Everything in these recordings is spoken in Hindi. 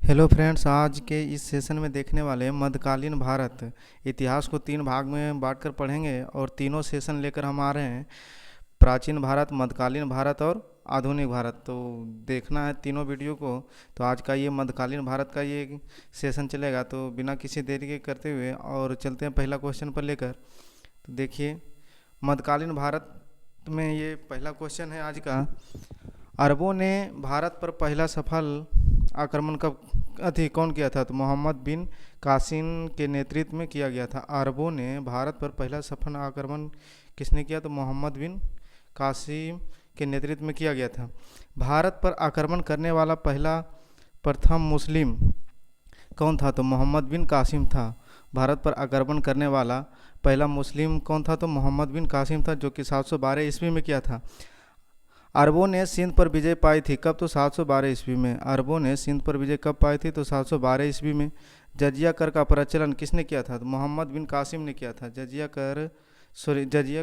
हेलो फ्रेंड्स, आज के इस सेशन में देखने वाले हैं मध्यकालीन भारत। इतिहास को तीन भाग में बांटकर पढ़ेंगे और तीनों सेशन लेकर हम आ रहे हैं। प्राचीन भारत, मध्यकालीन भारत और आधुनिक भारत। तो देखना है तीनों वीडियो को। तो आज का ये मध्यकालीन भारत का ये सेशन चलेगा। तो बिना किसी देरी के करते हुए और चलते हैं पहला क्वेश्चन पर लेकर। तो देखिए, मध्यकालीन भारत में ये पहला क्वेश्चन है आज का। अरबों ने भारत पर पहला सफल आक्रमण कब कौन किया था? तो मोहम्मद बिन कासिम के नेतृत्व में किया गया था। अरबों ने भारत पर पहला सफल आक्रमण किसने किया? तो मोहम्मद बिन कासिम के नेतृत्व में किया गया था। भारत पर आक्रमण करने वाला पहला प्रथम मुस्लिम कौन था? तो मोहम्मद बिन कासिम था। भारत पर आक्रमण करने वाला पहला मुस्लिम कौन था? तो मोहम्मद बिन कासिम था, जो कि 712 ईस्वी में किया था। अरबों ने सिंध पर विजय पाई थी कब? तो 712 ईस्वी में। अरबों ने सिंध पर विजय कब पाई थी? तो 712 ईस्वी में। जजिया कर का प्रचलन किसने किया था? तो मोहम्मद बिन कासिम ने किया था। जजिया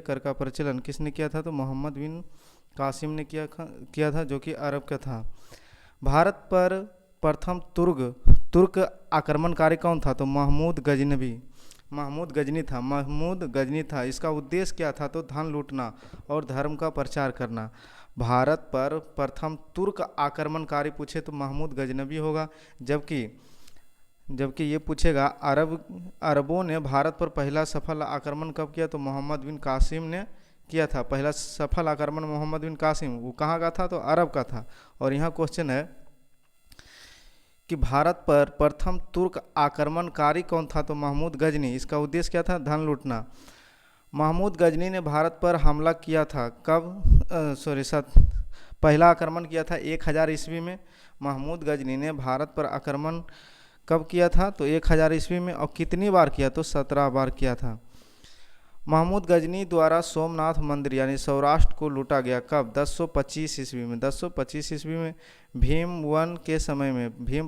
कर का प्रचलन किसने किया था? तो मोहम्मद बिन कासिम ने किया था, जो कि अरब का था। भारत पर प्रथम तुर्क आक्रमणकारी कौन था? तो महमूद गजनी था। इसका उद्देश्य क्या था? तो धन लूटना और धर्म का प्रचार करना। भारत पर प्रथम तुर्क आक्रमणकारी पूछे तो महमूद गजनबी होगा। जबकि जबकि ये पूछेगा अरबों ने भारत पर पहला सफल आक्रमण कब किया? तो मोहम्मद बिन कासिम ने किया था। पहला सफल आक्रमण मोहम्मद बिन कासिम, वो कहाँ का था? तो अरब का था। और यहाँ क्वेश्चन है कि भारत पर प्रथम तुर्क आक्रमणकारी कौन था? तो महमूद गजनी। इसका उद्देश्य क्या था? धन लूटना। महमूद गजनी ने भारत पर हमला किया था कब? पहला आक्रमण किया था 1000 ईस्वी में। महमूद गजनी ने भारत पर आक्रमण कब किया था? तो 1000 ईस्वी में। और कितनी बार किया? तो 17 बार किया था। महमूद गजनी द्वारा सोमनाथ मंदिर यानी सौराष्ट्र को लूटा गया कब? 1025 ईस्वी में। 1025 ईस्वी में भीम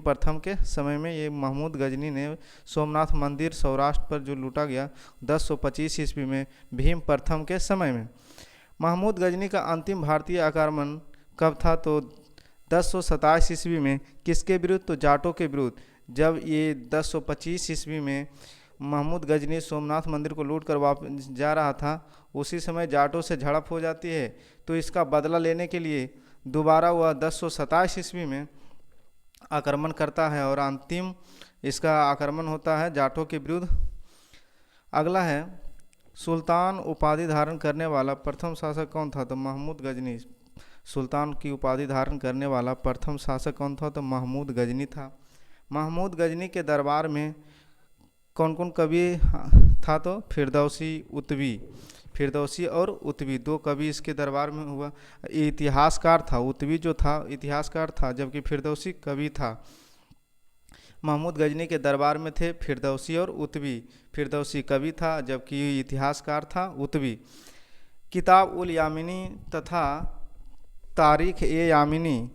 प्रथम के समय में ये महमूद गजनी ने सोमनाथ मंदिर सौराष्ट्र पर जो लूटा गया 1025 ईस्वी में, भीम प्रथम के समय में। महमूद गजनी का अंतिम भारतीय आक्रमण कब था? तो 1027 ईस्वी में। किसके विरुद्ध? तो जाटों के विरुद्ध। जब ये 1025 ईस्वी में महमूद गजनी सोमनाथ मंदिर को लूट कर वापस जा रहा था, उसी समय जाटों से झड़प हो जाती है। तो इसका बदला लेने के लिए दोबारा वह 1027 ईस्वी में आक्रमण करता है और अंतिम इसका आक्रमण होता है जाटों के विरुद्ध। अगला है, सुल्तान उपाधि धारण करने वाला प्रथम शासक कौन था? तो महमूद गजनी। सुल्तान की उपाधि धारण करने वाला प्रथम शासक कौन था? तो महमूद गजनी था। महमूद गजनी के दरबार में कौन कौन कवि था? तो फिरदौसी और उतवी, दो कवि इसके दरबार में हुआ। इतिहासकार था उतवी, जो था इतिहासकार था, जबकि फिरदौसी कवि था। महमूद गजनी के दरबार में थे फिरदौसी और उतवी। फिरदौसी कवि था, जबकि इतिहासकार था उतवी। किताब उल यामिनी तथा तारीख ए यामिनी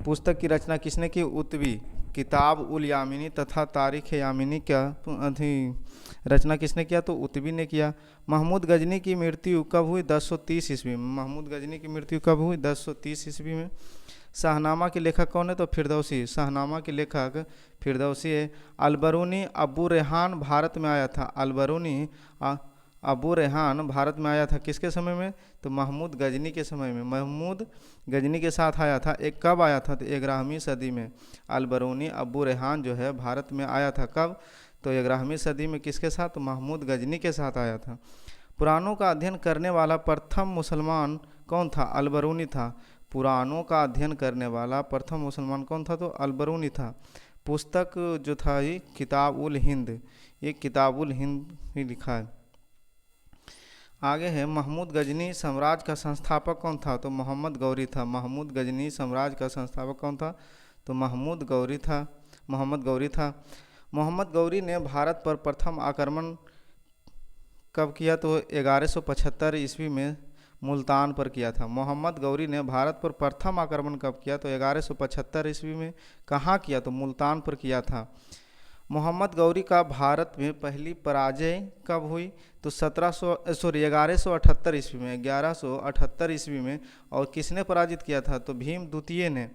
पुस्तक की रचना किसने की? उतवी। किताब उल यामिनी तथा तारीख यामिनी क्या रचना किसने किया? तो उतवी ने किया। महमूद गजनी की मृत्यु कब हुई? 1030 ईस्वी में। महमूद गजनी की मृत्यु कब हुई? 1030 ईस्वी में। शाहनामा के लेखक कौन है? तो फिरदौसी। शाहनामा के लेखक फिरदौसी है। अलबरूनी अबू रेहान भारत में आया था। अबू रेहान भारत में आया था किसके समय में? तो महमूद गजनी के समय में। महमूद गजनी के साथ आया था। कब आया था? तो 11वीं सदी में। अलबरूनी अबू रेहान जो है भारत में आया था कब? तो 11वीं सदी में। किसके साथ? तो महमूद गजनी के साथ आया था। पुराणों का अध्ययन करने वाला प्रथम मुसलमान कौन था? अलबरूनी था। पुराणों का अध्ययन करने वाला प्रथम मुसलमान कौन था? तो अलबरूनी था। पुस्तक जो था ये किताब उल हिंद, ये किताब उल हिंद ही लिखा है। आगे है, महमूद गजनी साम्राज्य का संस्थापक कौन था? तो मोहम्मद गौरी था। महमूद गजनी साम्राज्य का संस्थापक कौन था? तो मोहम्मद गौरी था। मोहम्मद गौरी ने भारत पर प्रथम आक्रमण कब किया? तो 1175 ईस्वी में मुल्तान पर किया था। मोहम्मद गौरी ने भारत पर प्रथम आक्रमण कब किया? तो 1175 ईस्वी में। कहाँ किया? तो मुल्तान पर किया था। मोहम्मद गौरी का भारत में पहली पराजय कब हुई? तो 1178 ईस्वी में। 1178 ईस्वी में। और किसने पराजित किया था? तो भीम द्वितीय ने।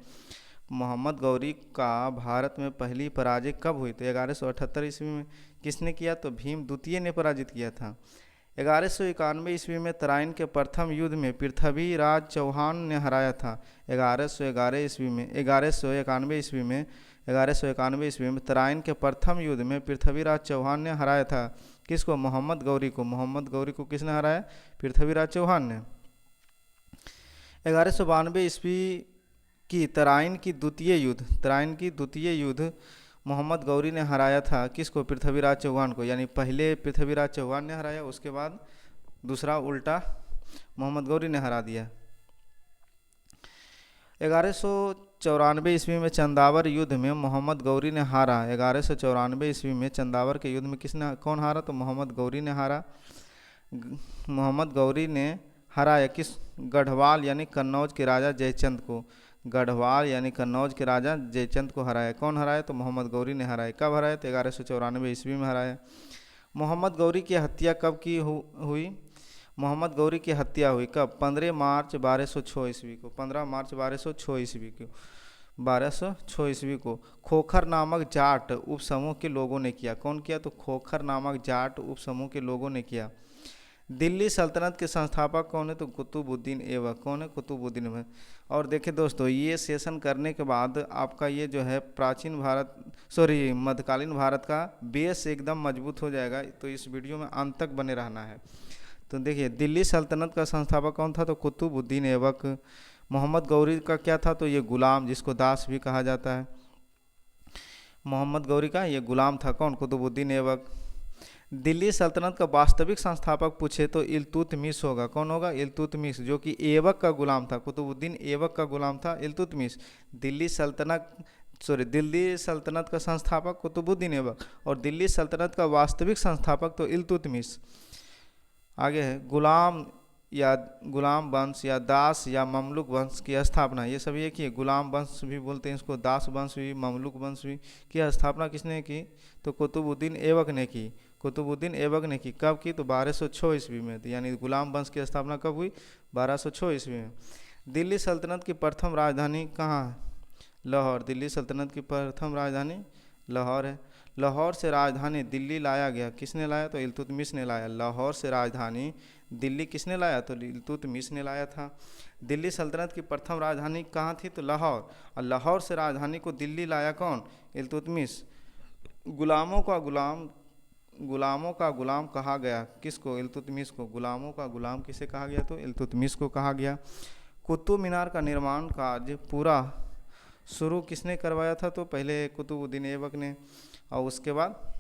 मोहम्मद गौरी का भारत में पहली पराजय कब हुई? तो 1178 ईस्वी में। किसने किया? तो भीम द्वितीय ने पराजित किया था। 1191 ईस्वी में तराइन के प्रथम युद्ध में पृथ्वीराज चौहान ने हराया था। 1111 ईस्वी में 1191 ईस्वी में तराइन के प्रथम युद्ध में पृथ्वीराज चौहान ने हराया था। किसको? मोहम्मद गौरी को। मोहम्मद गौरी को किसने हराया? पृथ्वीराज चौहान ने। 1192 ईस्वी की तराइन की द्वितीय युद्ध मोहम्मद गौरी ने हराया था। किसको? पृथ्वीराज चौहान को। यानी पहले पृथ्वीराज चौहान ने हराया, उसके बाद दूसरा उल्टा मोहम्मद गौरी ने हरा दिया। 1194 ईस्वी में चंदावर युद्ध में मोहम्मद गौरी ने हारा। 1194 ईस्वी में चंदावर के युद्ध में कौन हारा? तो मोहम्मद गौरी ने हारा। मोहम्मद गौरी ने हराया किस? गढ़वाल यानी कन्नौज के राजा जयचंद को। गढ़वाल यानी कन्नौज के राजा जयचंद को हराया। कौन हराया? तो मोहम्मद गौरी ने हराया। कब हराया? तो 1194 ईस्वी में हराया। मोहम्मद गौरी की हत्या कब की हुई? मोहम्मद गौरी की हत्या हुई कब? 15 मार्च 1206 ईस्वी को। 15 मार्च 1206 ईस्वी को खोखर नामक जाट उपसमूह के लोगों ने किया। कौन किया? तो खोखर नामक जाट उपसमूह के लोगों ने किया। दिल्ली सल्तनत के संस्थापक कौन है? तो कुतुबुद्दीन ऐबक। कौन है? कुतुबुद्दीन ऐबक। और देखिए दोस्तों, ये सेशन करने के बाद आपका ये जो है मध्यकालीन भारत का बेस एकदम मजबूत हो जाएगा। तो इस वीडियो में अंत तक बने रहना है। तो देखिए, दिल्ली सल्तनत का संस्थापक कौन था? तो कुतुबुद्दीन ऐबक। मोहम्मद गौरी का क्या था? तो ये गुलाम, जिसको दास भी कहा जाता है। मोहम्मद गौरी का ये गुलाम था। कौन? कुतुबुद्दीन ऐबक। दिल्ली सल्तनत का वास्तविक संस्थापक पूछे तो इल्तुतमिश होगा। कौन होगा? इल्तुतमिश, जो कि ऐबक का गुलाम था। कुतुबुद्दीन ऐबक का गुलाम था इल्तुतमिश। दिल्ली सल्तनत का संस्थापक कुतुबुद्दीन ऐबक और दिल्ली सल्तनत का वास्तविक संस्थापक तो इल्तुतमिश। आगे है गुलाम वंश या दास या ममलुक वंश की स्थापना। ये सभी एक ही है। गुलाम वंश भी बोलते हैं इसको, दास वंश भी, ममलुक वंश भी की स्थापना किसने की? तो कुतुबुद्दीन ऐबक ने की। कुतुबुद्दीन ऐबक ने की। कब की? तो 1206 ईस्वी में। तो यानी गुलाम वंश की स्थापना कब हुई? 1206 ईस्वी में। दिल्ली सल्तनत की प्रथम राजधानी कहाँ है? लाहौर। दिल्ली सल्तनत की प्रथम राजधानी लाहौर है। लाहौर से राजधानी दिल्ली लाया गया। किसने लाया? तो इल्तुतमिश ने लाया। लाहौर से राजधानी दिल्ली किसने लाया? तो इल्तुतमिश ने लाया था। दिल्ली सल्तनत की प्रथम राजधानी कहाँ थी? तो लाहौर। और लाहौर से राजधानी को दिल्ली लाया कौन? इल्तुतमिश। गुलामों का गुलाम कहा गया किसको? इल्तुतमिश को। गुलामों का गुलाम किसे कहा गया? तो इल्तुतमिश को कहा गया। कुतुब मीनार का निर्माण कार्य पूरा शुरू किसने करवाया था? तो पहले कुतुबुद्दीन ऐबक ने, और उसके बाद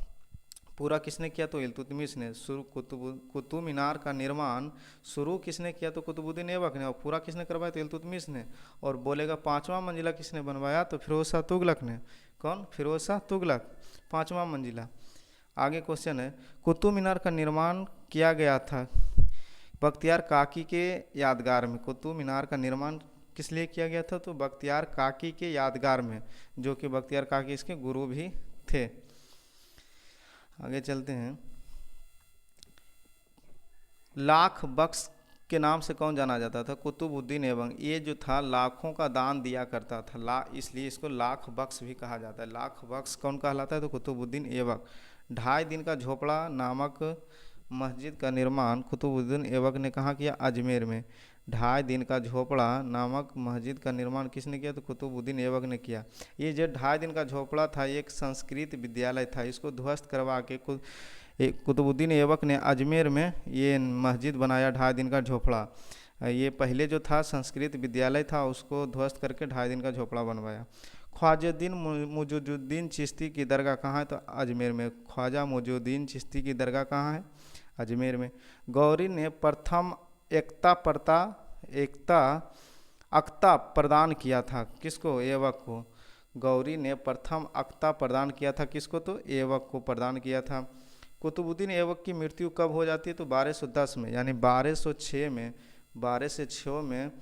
पूरा किसने किया? तो इल्तुतमिश ने। कुतुब मीनार का निर्माण शुरू किसने किया? तो कुतुबुद्दीन ऐबक ने। और पूरा किसने करवाया? तो इल्तुतमिश ने। और बोलेगा 5वां मंजिला किसने बनवाया? तो फिरोज शाह तुगलक ने। कौन? फिरोज शाह तुगलक। 5वां मंजिला। आगे क्वेश्चन है, कुतुब मीनार का निर्माण किया गया था बख्तियार काकी के यादगार में। कुतुब मीनार का निर्माण किस लिए किया गया था? तो बख्तियार काकी के यादगार में, जो कि बख्तियार काकी इसके गुरु भी थे। आगे चलते हैं। लाख बख्श के नाम से कौन जाना जाता था? कुतुबुद्दीन ऐबक। ये जो था लाखों का दान दिया करता था, इसलिए इसको लाख बख्श भी कहा जाता है। लाख बख्श कौन कहलाता है? तो कुतुबुद्दीन ऐबक। 2.5 दिन का झोपड़ा नामक मस्जिद का निर्माण कुतुबुद्दीन ऐबक ने कहाँ किया? अजमेर में। 2.5 दिन का झोपड़ा नामक मस्जिद का निर्माण किसने किया? तो कुतुबुद्दीन ऐबक ने किया। ये जो 2.5 दिन का झोपड़ा था, एक संस्कृत विद्यालय था। इसको ध्वस्त करवा के कुतुबुद्दीन ऐबक ने अजमेर में ये मस्जिद बनाया। 2.5 दिन का झोपड़ा। ये पहले जो था संस्कृत विद्यालय था, उसको ध्वस्त करके 2.5 दिन का झोपड़ा बनवाया। ख्वाजुद्दीन मुइजुद्दीन चिश्ती की दरगाह कहाँ है? तो अजमेर में। ख्वाजा मुइजुद्दीन चिश्ती की दरगाह कहाँ है? अजमेर में। गौरी ने प्रथम अक्ता प्रदान किया था। किसको? ऐबक को। गौरी ने प्रथम अक्ता प्रदान किया था। किसको? तो ऐबक को प्रदान किया था। कुतुबुद्दीन ऐबक की मृत्यु कब हो जाती है? तो 1210 में। यानी 1206 में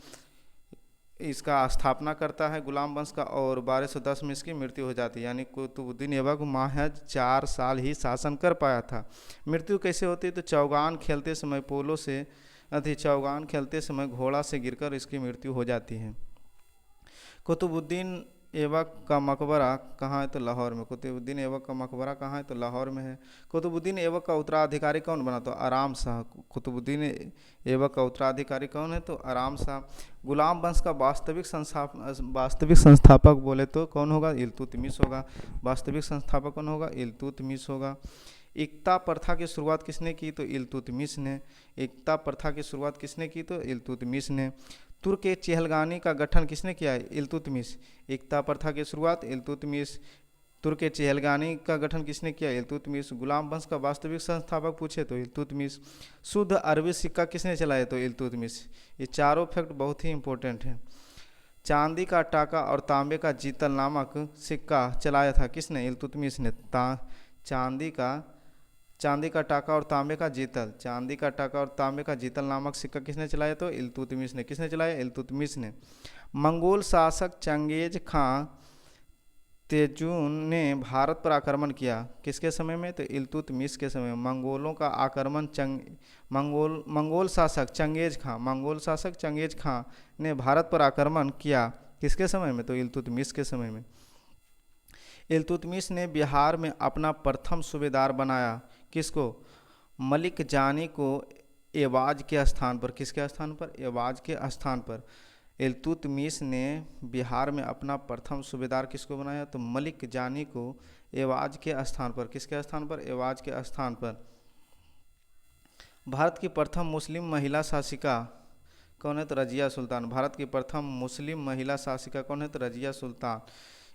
इसका स्थापना करता है गुलाम वंश का, और 1210 में इसकी मृत्यु हो जाती है। यानी कुतुबुद्दीन ऐबक महज 4 साल ही शासन कर पाया था। मृत्यु कैसे होती है? तो चौगान खेलते समय घोड़ा से गिरकर इसकी मृत्यु हो जाती है। कुतुबुद्दीन ऐबक का मकबरा कहाँ है? तो लाहौर में। कुतुबुद्दीन ऐबक का मकबरा कहाँ है? तो लाहौर में है। कुतुबुद्दीन ऐबक का उत्तराधिकारी कौन बना? तो आराम शाह। कुतुबुद्दीन ऐबक का उत्तराधिकारी कौन है? तो आराम शाह। गुलाम वंश का वास्तविक संस्थापक बोले तो कौन होगा? इल्तुतमिश होगा। वास्तविक संस्थापक कौन होगा? इल्तुतमिश होगा। एकता प्रथा की शुरुआत किसने की? तो इल्तुतमिश ने। एकता प्रथा की शुरुआत किसने की? तो इल्तुतमिश ने। तुर्क ए चहलगानी का गठन किसने किया है? इल्तुतमिश। एकता प्रथा की शुरुआत इल्तुतमिश। तुर्क ए चहलगानी का गठन किसने किया? इल्तुतमिश। गुलाम वंश का वास्तविक संस्थापक पूछे तो इल्तुतमिश। शुद्ध अरबी सिक्का किसने चलाया? तो इल्तुतमिश। ये चारों फैक्ट बहुत ही इंपॉर्टेंट हैं। चांदी का टाका और तांबे का जीतल नामक सिक्का चलाया था किसने? इल्तुतमिश ने। चांदी का टाका और तांबे का जीतल, चांदी का टाका और तांबे का जीतल नामक सिक्का किसने चलाया? तो इल्तुतमिश ने। किसने चलाया? इल्तुतमिश ने। मंगोल शासक चंगेज खां तेजून ने भारत पर आक्रमण किया किसके समय में? तो इल्तुतमिश के समय में। मंगोलों का आक्रमण मंगोल शासक चंगेज खां ने भारत पर आक्रमण किया किसके समय में? तो इल्तुतमिश के समय में। इल्तुतमिश ने बिहार में अपना प्रथम सूबेदार बनाया किसको? मलिक जानी को एवाज के स्थान पर। किसके स्थान पर? एवाज के स्थान पर। इल्तुतमिश ने बिहार में अपना प्रथम सूबेदार किसको बनाया? तो मलिक जानी को एवाज के स्थान पर। किसके स्थान पर? एवाज के स्थान पर। भारत की प्रथम मुस्लिम महिला शासिका कौन है? तो रजिया सुल्तान। भारत की प्रथम मुस्लिम महिला शासिका कौन है? तो रजिया सुल्तान।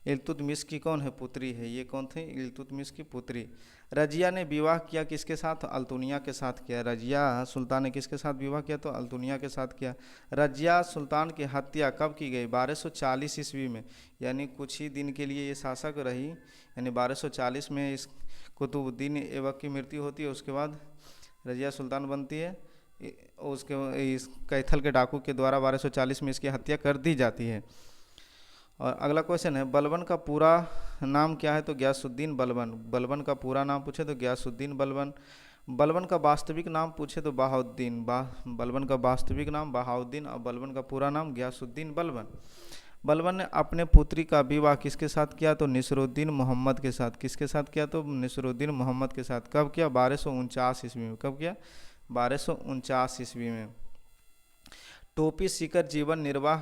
इल्तुतमिश की कौन है? पुत्री है। ये कौन थे? इल्तुतमिश की पुत्री। रजिया ने विवाह किया किसके साथ? अल्तुनिया के साथ किया। रजिया सुल्तान ने किसके साथ विवाह किया? तो अल्तुनिया के साथ किया। रजिया सुल्तान की हत्या कब की गई? 1240 ईस्वी में। यानी कुछ ही दिन के लिए ये शासक रही। यानी 1240 में इस कुतुबुद्दीन ऐबक की मृत्यु होती है। उसके बाद रजिया सुल्तान बनती है। उसके इस कैथल के डाकू के द्वारा 1240 में इसकी हत्या कर दी जाती है। और अगला क्वेश्चन है, बलबन का पूरा नाम क्या है? तो गयासुद्दीन बलबन। बलबन का पूरा नाम पूछे तो गयासुद्दीन बलबन। बलबन का वास्तविक नाम पूछे तो बहाउद्दीन। बलबन का वास्तविक नाम बहाउद्दीन और बलबन का पूरा नाम गयासुद्दीन बलबन। बलबन ने अपने पुत्री का विवाह किसके साथ किया? तो नसीरुद्दीन मोहम्मद के साथ। किसके साथ किया? तो नसीरुद्दीन मोहम्मद के साथ। कब किया? 1249 ईस्वी में। कब किया? 1249 ईस्वी में। टोपी सीकर जीवन निर्वाह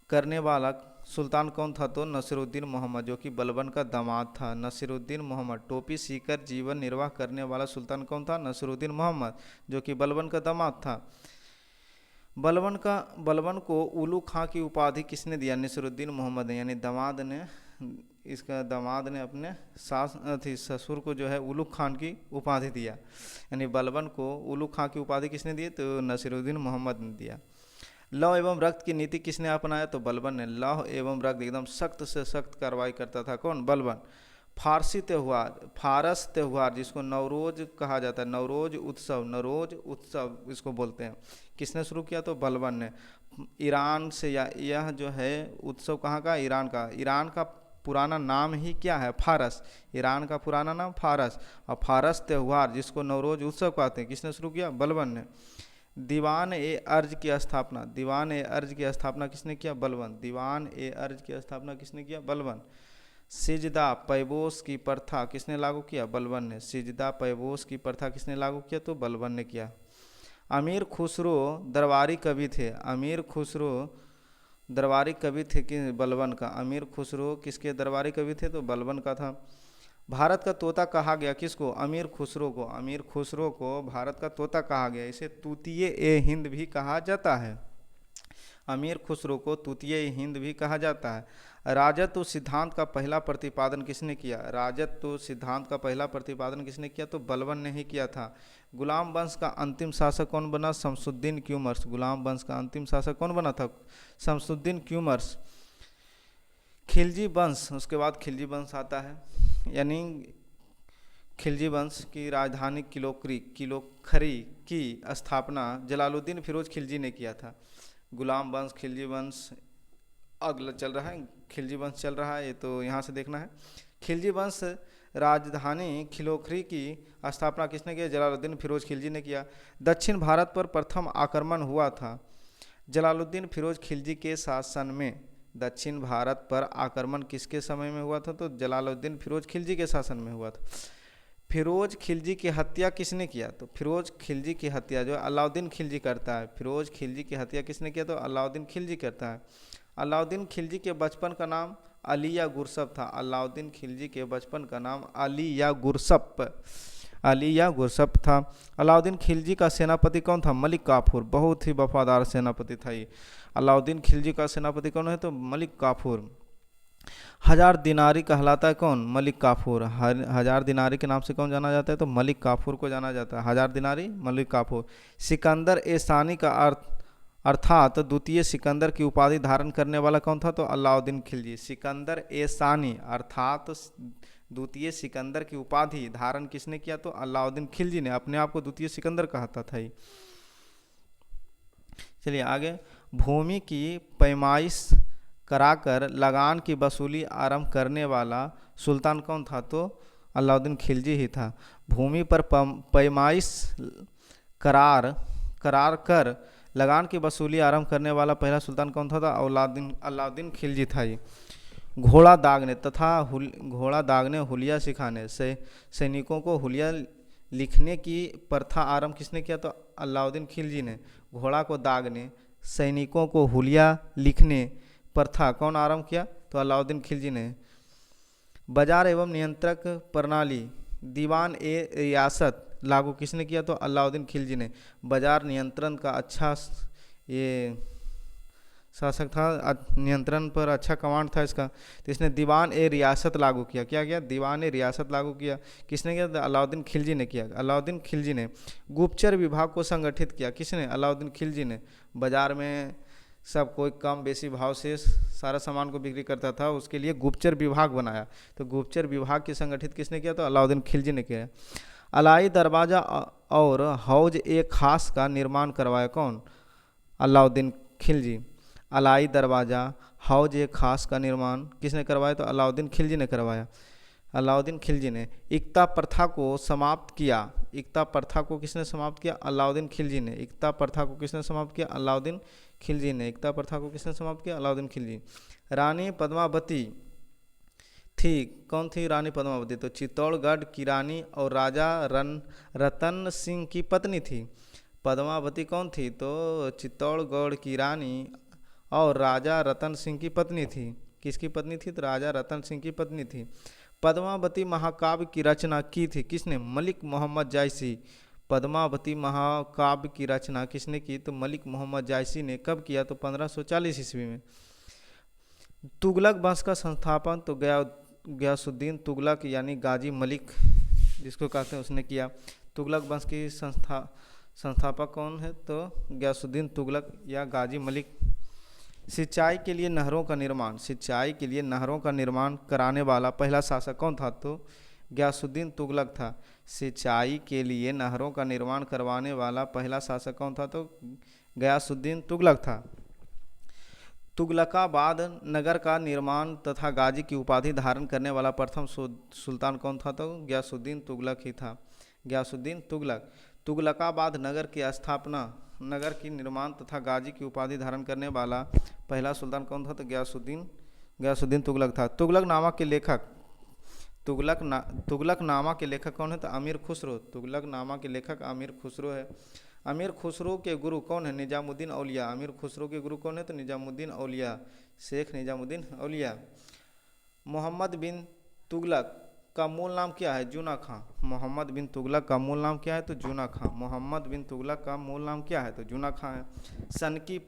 करने वाला सुल्तान कौन था? तो नसीरुद्दीन मोहम्मद, जो कि बलबन का दामाद था। नसीरुद्दीन मोहम्मद। टोपी सीकर जीवन निर्वाह करने वाला सुल्तान कौन था? नसीरुद्दीन मोहम्मद, जो कि बलबन का दामाद था। बलबन को उलू खां की उपाधि किसने दिया? नसीरुद्दीन मोहम्मद ने। यानी दामाद ने, इसका दामाद ने अपने ससुर को जो है उलू खान की उपाधि दिया। यानी बलबन को उलू खां की उपाधि किसने दी? तो नसीरुद्दीन मोहम्मद ने दिया। लौह एवं रक्त की नीति किसने अपनाया? तो बलबन ने। लौह एवं रक्त एकदम सख्त से सख्त कार्रवाई करता था। कौन? बलबन। फारस त्यौहार जिसको नवरोज कहा जाता है, नवरोज उत्सव इसको बोलते हैं, किसने शुरू किया? तो बलबन ने। ईरान से, या यह जो है उत्सव कहाँ का? ईरान का। ईरान का पुराना नाम ही क्या है? फारस। ईरान का पुराना नाम फारस। और फारस त्यौहार जिसको नवरोज उत्सव कहते हैं, किसने शुरू किया? बलबन ने। दीवान ए अर्ज की स्थापना किसने किया? बलबन। दीवान ए अर्ज की स्थापना किसने किया? बलबन। सिजदा पैबोस की प्रथा किसने लागू किया? बलबन ने। सिजदा पैबोस की प्रथा किसने लागू किया? तो बलबन ने किया। अमीर खुसरो दरबारी कवि थे। अमीर खुसरो दरबारी कवि थे कि बलबन का। अमीर खुसरो किसके दरबारी कवि थे? तो बलबन का था। भारत का तोता कहा गया किसको? अमीर खुसरो को। अमीर खुसरो को भारत का तोता कहा गया। इसे तूतिए ए हिंद भी कहा जाता है। अमीर खुसरो को तूतिए ए हिंद भी कहा जाता है। राजत्व सिद्धांत का पहला प्रतिपादन किसने किया? राजत्व सिद्धांत का पहला प्रतिपादन किसने किया? तो बलबन ने ही किया था। गुलाम वंश का अंतिम शासक कौन बना? शमसुद्दीन क्यूमर्स। गुलाम वंश का अंतिम शासक कौन बना था? शमसुद्दीन क्यूमर्स। खिलजी वंश, उसके बाद खिलजी वंश आता है। यानी खिलजी वंश की राजधानी किलोखरी की स्थापना जलालुद्दीन फिरोज खिलजी ने किया था। गुलाम वंश, खिलजी वंश अगला चल रहा है, खिलजी वंश चल रहा है, ये तो यहाँ से देखना है। खिलजी वंश राजधानी खिलोखरी की स्थापना किसने किया? जलालुद्दीन फिरोज खिलजी ने किया। दक्षिण भारत पर प्रथम आक्रमण हुआ था जलालुद्दीन फिरोज खिलजी के शासन में। दक्षिण भारत पर आक्रमण किसके समय में हुआ था? तो जलालुद्दीन फिरोज खिलजी के शासन में हुआ था। फिरोज खिलजी की हत्या किसने किया? तो फिरोज खिलजी की हत्या जो अलाउद्दीन खिलजी करता है। फिरोज खिलजी की हत्या किसने किया? तो अलाउद्दीन खिलजी करता है। अलाउद्दीन खिलजी के बचपन का नाम अली या गुरसप था। अलाउद्दीन खिलजी के बचपन का नाम अली या गुरसप, अली या गुरसप था। अलाउद्दीन खिलजी का सेनापति कौन था? मलिक काफूर। बहुत ही वफादार सेनापति था ये। अलाउद्दीन खिलजी का सेनापति कौन है? तो मलिक काफूर। हजार दिनारी कहलाता है कौन? मलिक काफूर। हजार दिनारी के नाम से कौन जाना जाता है? तो मलिक काफूर को जाना जाता है। हजार दिनारी मलिक काफूर। सिकंदर ए सानी का अर्थात द्वितीय सिकंदर की उपाधि धारण करने वाला कौन था? तो अलाउद्दीन खिलजी। सिकंदर ए सानी अर्थात द्वितीय सिकंदर की उपाधि धारण किसने किया? तो अलाउद्दीन खिलजी ने। अपने आप को द्वितीय सिकंदर कहता था ही। चलिए आगे। भूमि की पैमाइश कराकर लगान की वसूली आरंभ करने वाला सुल्तान कौन था? तो अलाउद्दीन खिलजी ही था। भूमि पर पैमाइश करार कर लगान की वसूली आरंभ करने वाला पहला सुल्तान कौन था? अलाउद्दीन खिलजी था ये। घोड़ा दागने हुलिया सिखाने से सैनिकों को हुलिया लिखने की प्रथा आरंभ किसने किया? तो अलाउद्दीन खिलजी ने। घोड़ा को दागने सैनिकों को हुलिया लिखने प्रथा कौन आरंभ किया? तो अलाउद्दीन खिलजी ने। बाजार एवं नियंत्रक प्रणाली दीवान ए रियासत लागू किसने किया? तो अलाउद्दीन खिलजी ने। बाजार नियंत्रण का अच्छा ये शासक था, नियंत्रण पर अच्छा कमांड था इसका। तो इसने दीवान ए रियासत लागू किया। क्या किया? दीवान ए रियासत लागू किया। किसने किया? तो अलाउद्दीन खिलजी ने किया। अलाउद्दीन खिलजी ने। गुप्तचर विभाग को संगठित किया। किसने? अलाउद्दीन खिलजी ने। बाजार में सब कोई कम बेसी भाव से सारा सामान को बिक्री करता था, उसके लिए गुप्तचर विभाग बनाया। तो गुप्तचर विभाग की संगठित किसने किया? तो अलाउद्दीन खिलजी ने किया। अलाई दरवाज़ा और हौज ए खास का निर्माण करवाया कौन? अलाउद्दीन खिलजी। अलाई दरवाज़ा हौज ए खास का निर्माण किसने करवाया? तो अलाउद्दीन खिलजी ने करवाया। अलाउद्दीन खिलजी ने। एकता प्रथा को समाप्त किया। एकता प्रथा को किसने समाप्त किया? अलाउद्दीन खिलजी ने। एकता प्रथा को किसने समाप्त किया? अलाउद्दीन खिलजी ने। एकता प्रथा को किसने समाप्त किया? अलाउद्दीन खिलजी। रानी पद्मावती थी। कौन थी रानी पद्मावती? तो चित्तौड़गढ़ की रानी और राजा रतन सिंह की पत्नी थी। पद्मावती कौन थी? तो चित्तौड़गढ़ की रानी और राजा रतन सिंह की पत्नी थी। किसकी पत्नी थी? तो राजा रतन सिंह की पत्नी थी। पद्मावती महाकाव्य की रचना की थी किसने? मलिक मोहम्मद जायसी। पद्मावती महाकाव्य की रचना किसने की? तो मलिक मोहम्मद जायसी ने। कब किया? तो 1540 ईस्वी में। तुगलक वंश का संस्थापन तो गयासुद्दीन तुगलक यानी गाजी मलिक जिसको कहते हैं उसने किया। तुगलक वंश की संस्थापक कौन है? तो गयासुद्दीन तुगलक या गाजी मलिक। सिंचाई के लिए नहरों का निर्माण, सिंचाई के लिए नहरों का निर्माण कराने वाला पहला शासक कौन था? तो गयासुद्दीन तुगलक था। सिंचाई के लिए नहरों का निर्माण करवाने वाला पहला शासक कौन था? तो गयासुद्दीन तुगलक था। तुगलकाबाद नगर का निर्माण तथा गाजी की उपाधि धारण करने वाला प्रथम सुल्तान कौन था? तो गयासुद्दीन तुगलक ही था। गयासुद्दीन तुगलक। तुगलकाबाद नगर की स्थापना, नगर की निर्माण तथा गाजी की उपाधि धारण करने वाला पहला सुल्तान कौन था? तो गयासुद्दीन तुगलक था। तुगलकनामा के लेखक तुगलकनामा के लेखक कौन है? तो अमीर खुसरो। तुगलकनामा के लेखक अमीर खुसरो है। अमीर खुसरो के गुरु कौन है? निजामुद्दीन औलिया। अमीर खुसरो के गुरु कौन है? तो निजामुद्दीन औलिया, शेख निजामुद्दीन औलिया। मोहम्मद बिन तुगलक का मूल नाम क्या है? जूना खां। मोहम्मद बिन तुगलक का मूल नाम क्या है? तो जूना खां। मोहम्मद बिन तुगलक का मूल नाम क्या है? तो जूना खां है। सनकी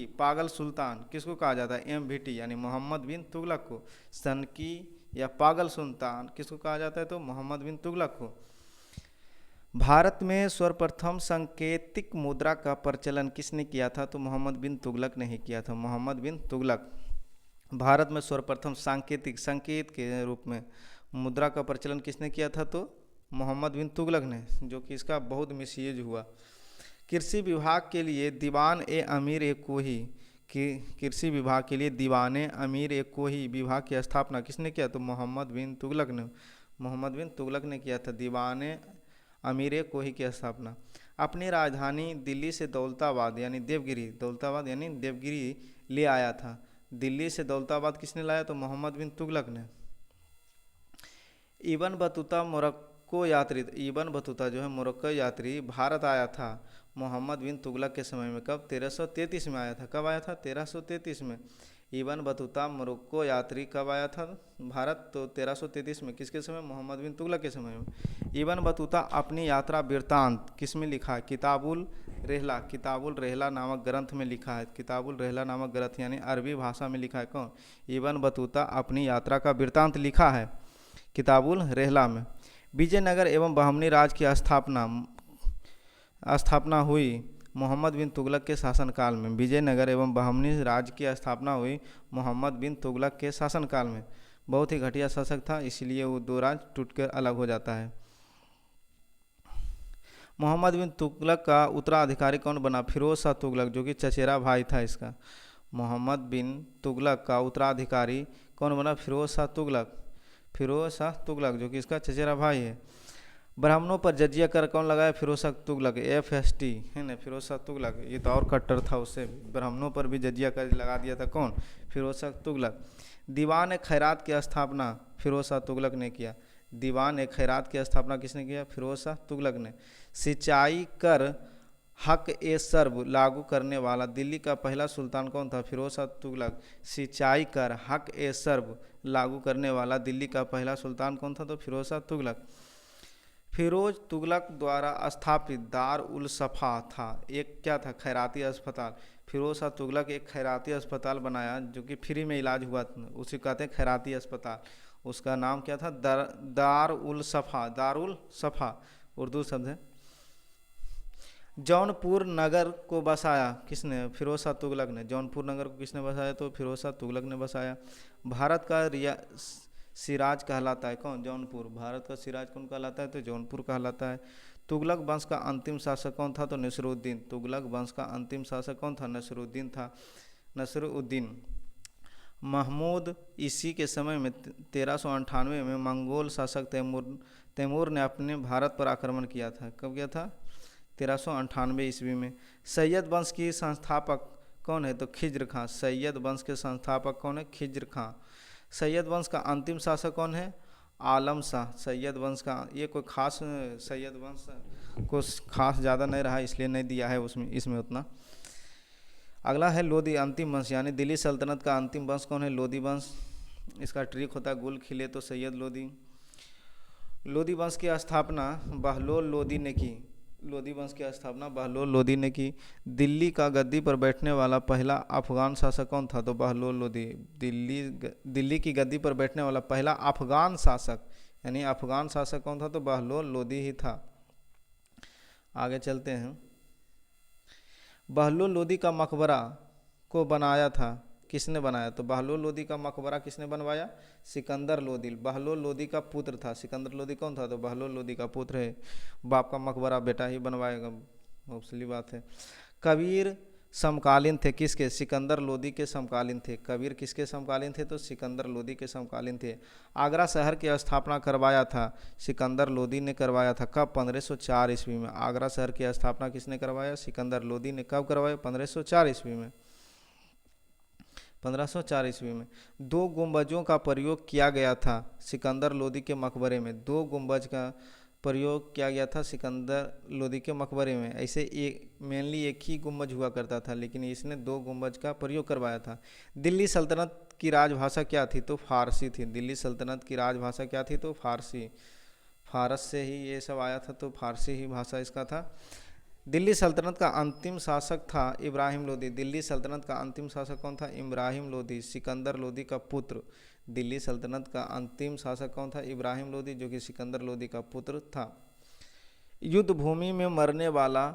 पागल सुल्तान किसको कहा जाता है? MVT यानी मोहम्मद बिन तुगलक को। सनकी या पागल सुल्तान किसको कहा जाता है? तो मोहम्मद बिन तुगलक को। भारत में सर्वप्रथम सांकेतिक मुद्रा का प्रचलन किसने किया था? तो मोहम्मद बिन तुगलक ने ही किया था। मोहम्मद बिन तुगलक। भारत में सर्वप्रथम संकेत के रूप में मुद्रा का प्रचलन किसने किया था? तो मोहम्मद बिन तुगलक ने, जो कि इसका बहुत मिसयूज हुआ। कृषि विभाग के लिए दीवान ए अमीर ए कोही कृषि विभाग के लिए दीवान ए अमीर ए कोही विभाग की स्थापना किसने किया? तो मोहम्मद बिन तुगलक ने किया था। दीवान ए अमीर ए कोही की स्थापना। अपनी राजधानी दिल्ली से दौलताबाद यानी देवगिरी ले आया था। दिल्ली से दौलताबाद किसने लाया? तो मोहम्मद बिन तुगलक ने। इबन बतूता मोरक्को यात्री, इबन बतूता जो है मोरक्को यात्री भारत आया था मोहम्मद बिन तुगलक के समय में। कब? 1333 में आया था। कब आया था? 1333 में। इबन बतूता मोरक्को यात्री कब आया था भारत? तो 1333 में। किसके समय? मोहम्मद बिन तुगलक के समय में। इबन बतूता अपनी यात्रा वृत्तांत किस में लिखा है? किताबुल रहला, किताबुल रहला नामक ग्रंथ में लिखा है। किताबुल रहला नामक ग्रंथ यानी अरबी भाषा में लिखा है। कौन? इबन बतूता अपनी यात्रा का वृत्तांत लिखा है किताबुल रहला में। विजयनगर एवं बहमनी राज्य की स्थापना हुई मोहम्मद बिन तुगलक के शासनकाल में। विजयनगर एवं बहमनी राज्य की स्थापना हुई मोहम्मद बिन तुगलक के शासनकाल में। बहुत ही घटिया शासक था, इसलिए वो दो राज्य टूटकर अलग हो जाता है। मोहम्मद बिन तुगलक का उत्तराधिकारी कौन बना? फिरोज शाह तुगलक, जो कि चचेरा भाई था इसका। मोहम्मद बिन तुगलक का उत्तराधिकारी कौन बना? फिरोज शाह तुगलक। फिरोज शाह तुगलक जो कि इसका चचेरा भाई है। ब्राह्मणों पर जजिया कर कौन लगाया? फिरोज शाह तुगलक। FST है ना, फिरोज शाह तुगलक। ये तो और कट्टर था उससे, ब्राह्मणों पर भी जजिया कर लगा दिया था। कौन? फिरोज शाह तुगलक। दीवान खैरात की स्थापना फिरोज शाह तुगलक ने किया। दीवान खैरात की स्थापना किसने किया? फिरोज शाह तुगलक ने। सिंचाई कर हक ए सर्व लागू करने वाला दिल्ली का पहला सुल्तान कौन था? फिरोज शाह तुगलक। सिंचाई कर हक ए सर्व लागू करने वाला दिल्ली का पहला सुल्तान कौन था? तो फिरोज शाह तुगलक। फिरोज तुगलक द्वारा स्थापित दार उल सफ़ा था एक क्या था? खैराती अस्पताल। फिरोज शाह तुगलक एक खैराती अस्पताल बनाया जो कि फ्री में इलाज हुआ, उसे कहते हैं खैराती अस्पताल। उसका नाम क्या था? दार उल सफ़ा। दारुल सफ़ा उर्दू शब्द है। जौनपुर नगर को बसाया किसने? फिरोज शाह तुगलक ने। जौनपुर नगर को किसने बसाया? तो फिरोज शाह तुगलक ने बसाया। भारत का सिराज कहलाता है कौन? जौनपुर। भारत का सिराज कौन कहलाता है? तो जौनपुर कहलाता है। तुगलक वंश का अंतिम शासक कौन था? तो नसरुद्दीन। तुगलक वंश का अंतिम शासक कौन था? नसरुद्दीन था। नसरुद्दीन। महमूद ईसी के समय में 1398 में मंगोल शासक तैमूर ने अपने भारत पर आक्रमण किया था। कब किया था? 1398 ईस्वी में। सैयद वंश की संस्थापक कौन है? तो खिज्र खां। सैयद वंश के संस्थापक कौन है? खिज्र खां। सैयद वंश का अंतिम शासक कौन है? आलम शाह। सैयद वंश का ये कोई खास, सैयद वंश कुछ खास ज़्यादा नहीं रहा, इसलिए नहीं दिया है उसमें इसमें उतना। अगला है लोदी अंतिम वंश, यानी दिल्ली सल्तनत का अंतिम वंश कौन है? लोदी वंश। इसका ट्रिक होता है गुल खिले तो सैयद लोदी। लोदी वंश की स्थापना बहलोल लोदी ने की। लोदी वंश की स्थापना बहलोल लोदी ने की। दिल्ली का गद्दी पर बैठने वाला पहला अफगान शासक कौन था? तो बहलोल लोदी। दिल्ली की गद्दी पर बैठने वाला पहला अफगान शासक, यानी अफगान शासक कौन था? तो बहलोल लोदी ही था। आगे चलते हैं। बहलोल लोदी का मकबरा को बनाया था किसने बनाया? तो बहलोल लोदी का मकबरा किसने बनवाया? सिकंदर लोदी। बहलोल लोदी का पुत्र था। सिकंदर लोदी कौन था? तो बहलोल लोदी का पुत्र है। बाप का मकबरा बेटा ही बनवाएगा, असली बात है। कबीर समकालीन थे किसके? सिकंदर लोदी के समकालीन थे। कबीर किसके समकालीन थे? तो सिकंदर लोदी के समकालीन थे। आगरा शहर की स्थापना करवाया था सिकंदर लोदी ने करवाया था। कब? 1504 ईस्वी में। आगरा शहर की स्थापना किसने करवाया? सिकंदर लोदी ने। कब करवाया? 1504 ईस्वी में। 1504 ईस्वी में। दो गुंबजों का प्रयोग किया गया था सिकंदर लोदी के मकबरे में। दो गुंबज का प्रयोग किया गया था सिकंदर लोदी के मकबरे में। ऐसे मेनली एक ही गुंबज हुआ करता था, लेकिन इसने दो गुंबज का प्रयोग करवाया था। दिल्ली सल्तनत की राजभाषा क्या थी? तो फारसी थी। दिल्ली सल्तनत की राजभाषा क्या थी? तो फारसी। फारस से ही ये सब आया था, तो फारसी ही भाषा इसका था। दिल्ली सल्तनत का अंतिम शासक था इब्राहिम लोदी। दिल्ली सल्तनत का अंतिम शासक कौन था? इब्राहिम लोदी, सिकंदर लोदी का पुत्र। दिल्ली सल्तनत का अंतिम शासक कौन था? इब्राहिम लोदी, जो कि सिकंदर लोदी का पुत्र था। युद्ध भूमि में मरने वाला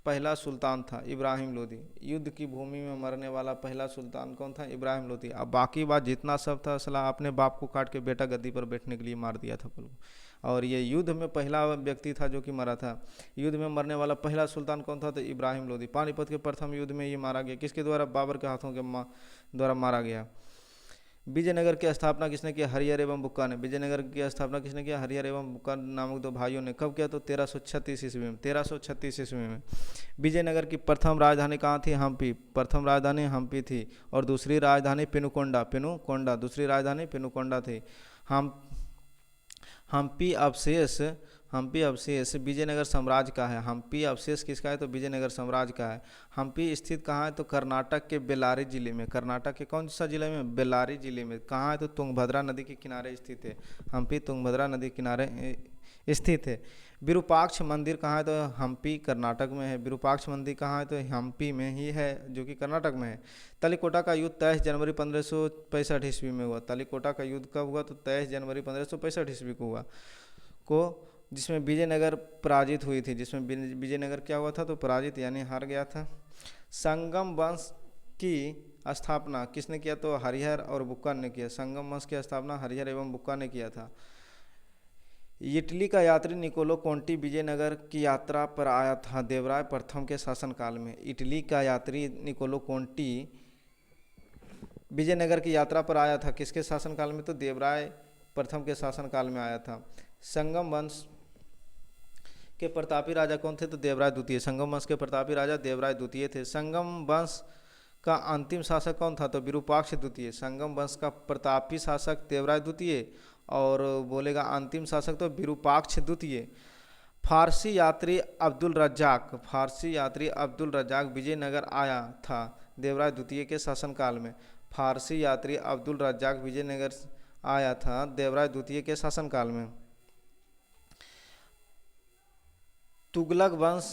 पहला सुल्तान था इब्राहिम लोदी। युद्ध की भूमि में मरने वाला पहला सुल्तान कौन था? इब्राहिम लोदी। अब बाकी बात जितना सब था सलाह अपने बाप को काट के बेटा गद्दी पर बैठने के लिए मार दिया था पल। और ये युद्ध में पहला व्यक्ति था जो कि मरा था। युद्ध में मरने वाला पहला सुल्तान कौन था? तो इब्राहिम लोदी। पानीपत के प्रथम युद्ध में ये मारा गया किसके द्वारा? बाबर के हाथों के द्वारा मारा गया। विजयनगर की स्थापना किसने किया? हरिहर एवं बुक्का ने। विजयनगर की स्थापना किसने किया? हरिहर एवं बुक्का नामक दो भाइयों ने। कब किया? तो 1336 ईस्वी में। 1336 ईस्वी में। विजयनगर की प्रथम राजधानी कहाँ थी? हम्पी। प्रथम राजधानी हम्पी थी और दूसरी राजधानी पेनुकोंडा। पेनुकोंडा दूसरी राजधानी पेनुकोंडा थी। हम हम्पी अवशेष हम्पी अवशेष विजयनगर साम्राज्य का है। हम्पी अवशेष किसका है? तो विजयनगर साम्राज्य का है। हम्पी स्थित कहाँ है? तो कर्नाटक के बेल्लारी जिले में। कर्नाटक के कौन सा जिले में? बेल्लारी जिले में। कहाँ है? तो तुंगभद्रा नदी के किनारे स्थित है। हम्पी तुंगभद्रा नदी के किनारे स्थित है। विरूपाक्ष मंदिर कहाँ है? तो हम्पी कर्नाटक में है। विरूपाक्ष मंदिर कहाँ है? तो हम्पी में ही है, जो कि कर्नाटक में है। तलिकोटा का युद्ध 23 जनवरी 1565 ईस्वी में हुआ। तलिकोटा का युद्ध कब हुआ? तो 23 जनवरी 1565 ईस्वी को हुआ, जिसमें विजयनगर पराजित हुई थी। जिसमें विजयनगर क्या हुआ था? तो पराजित यानी हार गया था। संगम वंश की स्थापना किसने किया? तो हरिहर और बुक्का ने किया। संगम वंश की स्थापना हरिहर एवं बुक्का ने किया था। इटली का यात्री निकोलो कोंटी विजयनगर की यात्रा पर आया था देवराय प्रथम के शासनकाल में। इटली का यात्री निकोलो कोंटी विजयनगर की यात्रा पर आया था किसके शासनकाल में? तो देवराय प्रथम के शासनकाल में आया था। संगम वंश के प्रतापी राजा कौन थे? तो देवराय द्वितीय। संगम वंश के प्रतापी राजा देवराय द्वितीय थे। संगम वंश का अंतिम शासक कौन था? तो विरूपाक्ष द्वितीय। संगम वंश का प्रतापी शासक देवराय द्वितीय और बोलेगा अंतिम शासक तो विरूपाक्ष द्वितीय। फारसी यात्री अब्दुल रज्जाक विजयनगर आया था देवराय द्वितीय के शासनकाल में। फारसी यात्री अब्दुल रज्जाक विजयनगर आया था देवराय द्वितीय के शासनकाल में। तुगलक वंश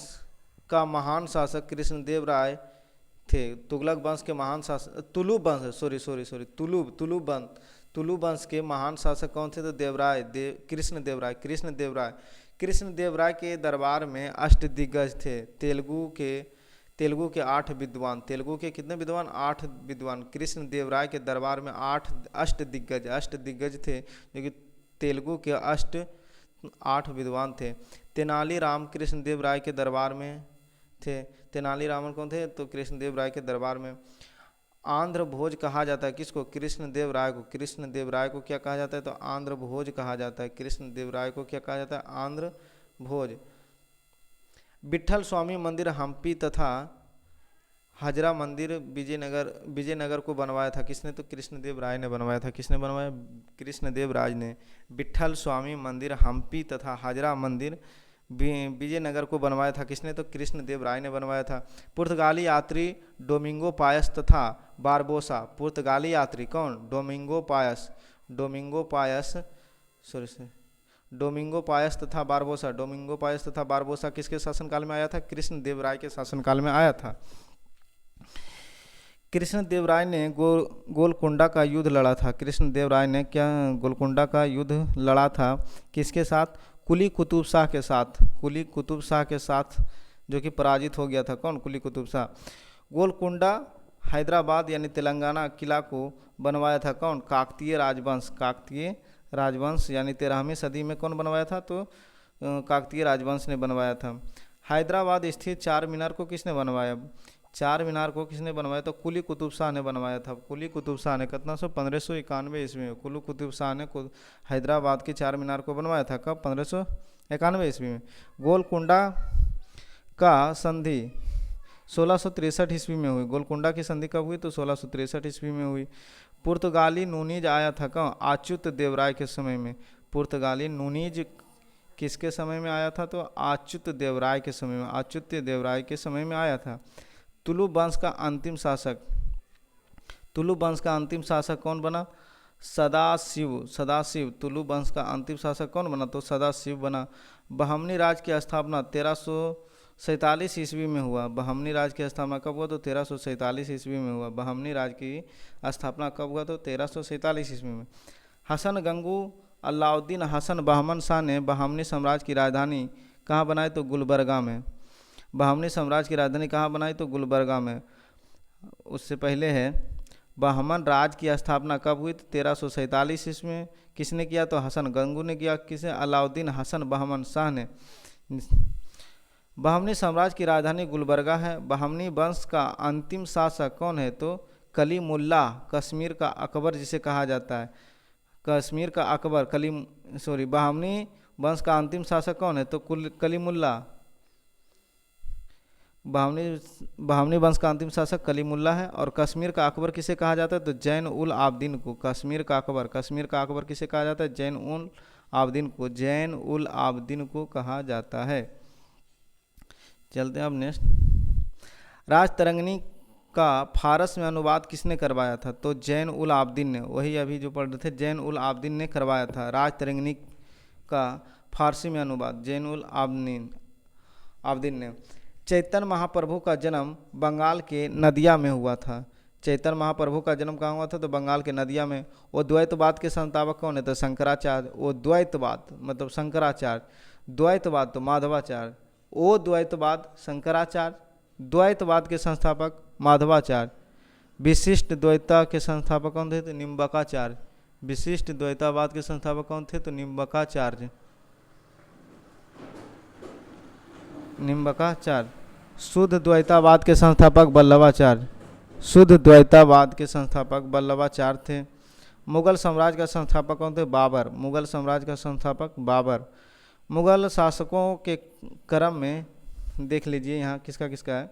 का महान शासक कृष्णदेव राय थे। तुगलक वंश के महान शासक तुलु वंश के महान शासक कौन थे? तो कृष्णदेव राय के दरबार में अष्टदिग्गज थे। तेलुगु के 8 विद्वान। तेलुगु के कितने विद्वान? 8 विद्वान। कृष्णदेव राय के दरबार में 8 अष्टदिग्गज थे, जो कि तेलुगु के 8 विद्वान थे। तेनालीराम कृष्णदेव राय के दरबार में थे। तेनालीरामन कौन थे? तो कृष्णदेव राय के दरबार में। आंध्र भोज कहा जाता है किसको? कृष्णदेव राय को। कृष्णदेव राय को क्या कहा जाता है? तो आंध्र भोज कहा जाता है। कृष्णदेव राय को क्या कहा जाता है? आंध्र भोज। विट्ठल स्वामी मंदिर हम्पी तथा हजरा मंदिर विजयनगर को बनवाया था किसने? तो कृष्णदेव राय ने बनवाया था। किसने बनवाया? कृष्णदेव राय ने। विट्ठल स्वामी मंदिर हम्पी तथा हजरा मंदिर विजयनगर को बनवाया था किसने? तो कृष्णदेव राय ने बनवाया था। पुर्तगाली यात्री डोमिंगो पायस तथा बारबोसा। पुर्तगाली यात्री कौन? डोमिंगो पायस तथा बारबोसा। डोमिंगो पायस तथा बारबोसा किसके शासनकाल में आया था? कृष्णदेव राय के शासनकाल में आया था। कृष्णदेव राय ने गोलकुंडा का युद्ध लड़ा था। कृष्णदेव राय ने क्या गोलकुंडा का युद्ध लड़ा था? किसके साथ? कुली कुतुब शाह के साथ। कुली कुतुब शाह के साथ, जो कि पराजित हो गया था। कौन? कुली कुतुब शाह। गोलकुंडा हैदराबाद यानी तेलंगाना किला को बनवाया था कौन? काकतीय राजवंश यानी 13वीं सदी में कौन बनवाया था? तो काकतीय राजवंश ने बनवाया था। हैदराबाद स्थित चार मीनार को किसने बनवाया? चार मीनार को किसने बनवाया? तो कुली कुतुब शाह ने बनवाया था। कुली कुतुब शाह ने कितना 1591 ईस्वी में कुली कुतुब शाह ने हैदराबाद के चार मीनार को बनवाया था। कब? 1591 ईस्वी में। गोलकुंडा का संधि 1663 ईस्वी में हुई। गोलकुंडा की संधि कब हुई? तो 1663 ईस्वी में हुई। पुर्तगाली नूनीज आया था कब? अच्युत देवराय के समय में। पुर्तगाली नूनीज किसके समय में आया था? तो अच्युत देवराय के समय में। अच्युत देवराय के समय में आया था। तुलु वंश का अंतिम शासक कौन बना? सदाशिव। तुलु वंश का अंतिम शासक कौन बना? तो सदाशिव बना। बहमनी राज की स्थापना 1347 ईस्वी में हुआ। बहमनी राज की स्थापना कब हुआ? तो 1347 ईस्वी में हुआ। बहमनी राज की स्थापना कब हुआ? तो 1347 ईस्वी में। हसन गंगू अलाउद्दीन हसन बहमन शाह ने बहमनी साम्राज्य की राजधानी कहाँ बनाई? तो गुलबर्गा में। बहमनी साम्राज्य की राजधानी कहाँ बनाई? तो गुलबर्गा में। उससे पहले है बहमन राज की स्थापना कब हुई? तो 1347 ईस्वी में। किसने किया? तो हसन गंगू ने किया। किसने? अलाउद्दीन हसन बहमन शाह ने। बहमनी साम्राज्य की राजधानी गुलबर्गा है। बहमनी वंश का अंतिम शासक कौन है? तो कलीमुल्ला कश्मीर का अकबर जिसे कहा जाता है, कश्मीर का अकबर बहामनी वंश का अंतिम शासक कौन है? तो कलीमुल्ला। बहामनी वंश का अंतिम शासक कलीमुल्ला है। और कश्मीर का अकबर किसे कहा जाता है? तो जैन उल आबदीन को। कश्मीर का अकबर किसे कहा जाता है? जैन उल आबदीन को कहा जाता है। चलते हैं अब नेक्स्ट। राजतरंगिणी का फारस में अनुवाद किसने करवाया था? तो जैन उल आबदीन ने। वही अभी जो पढ़ रहे थे, जैन उल आबदीन ने करवाया था राजतरंगिणी का फारसी में अनुवाद, जैन उल आबदीन ने। चैतन्य महाप्रभु का जन्म बंगाल के नदिया में हुआ था। चैतन्य महाप्रभु का जन्म कहाँ हुआ था? तो बंगाल के नदिया में। वो द्वैतवाद के संस्थापक कौन है? तो शंकराचार्य। वो द्वैतवाद मतलब शंकराचार्य, द्वैतवाद तो माधवाचार्य। वो द्वैतवाद शंकराचार्य, द्वैतवाद के संस्थापक माधवाचार्य। विशिष्ट द्वैता के संस्थापक कौन थे? तो निम्बकाचार्य। विशिष्ट द्वैतावाद के संस्थापक कौन थे? तो निम्बकाचार्य। शुद्ध द्वैतावाद के संस्थापक वल्लभाचार्य। शुद्ध द्वैतावाद के संस्थापक वल्लभाचार्य थे। मुगल साम्राज्य का संस्थापक कौन थे? बाबर। मुगल साम्राज्य का संस्थापक बाबर। मुगल शासकों के क्रम में देख लीजिए यहाँ किसका किसका है।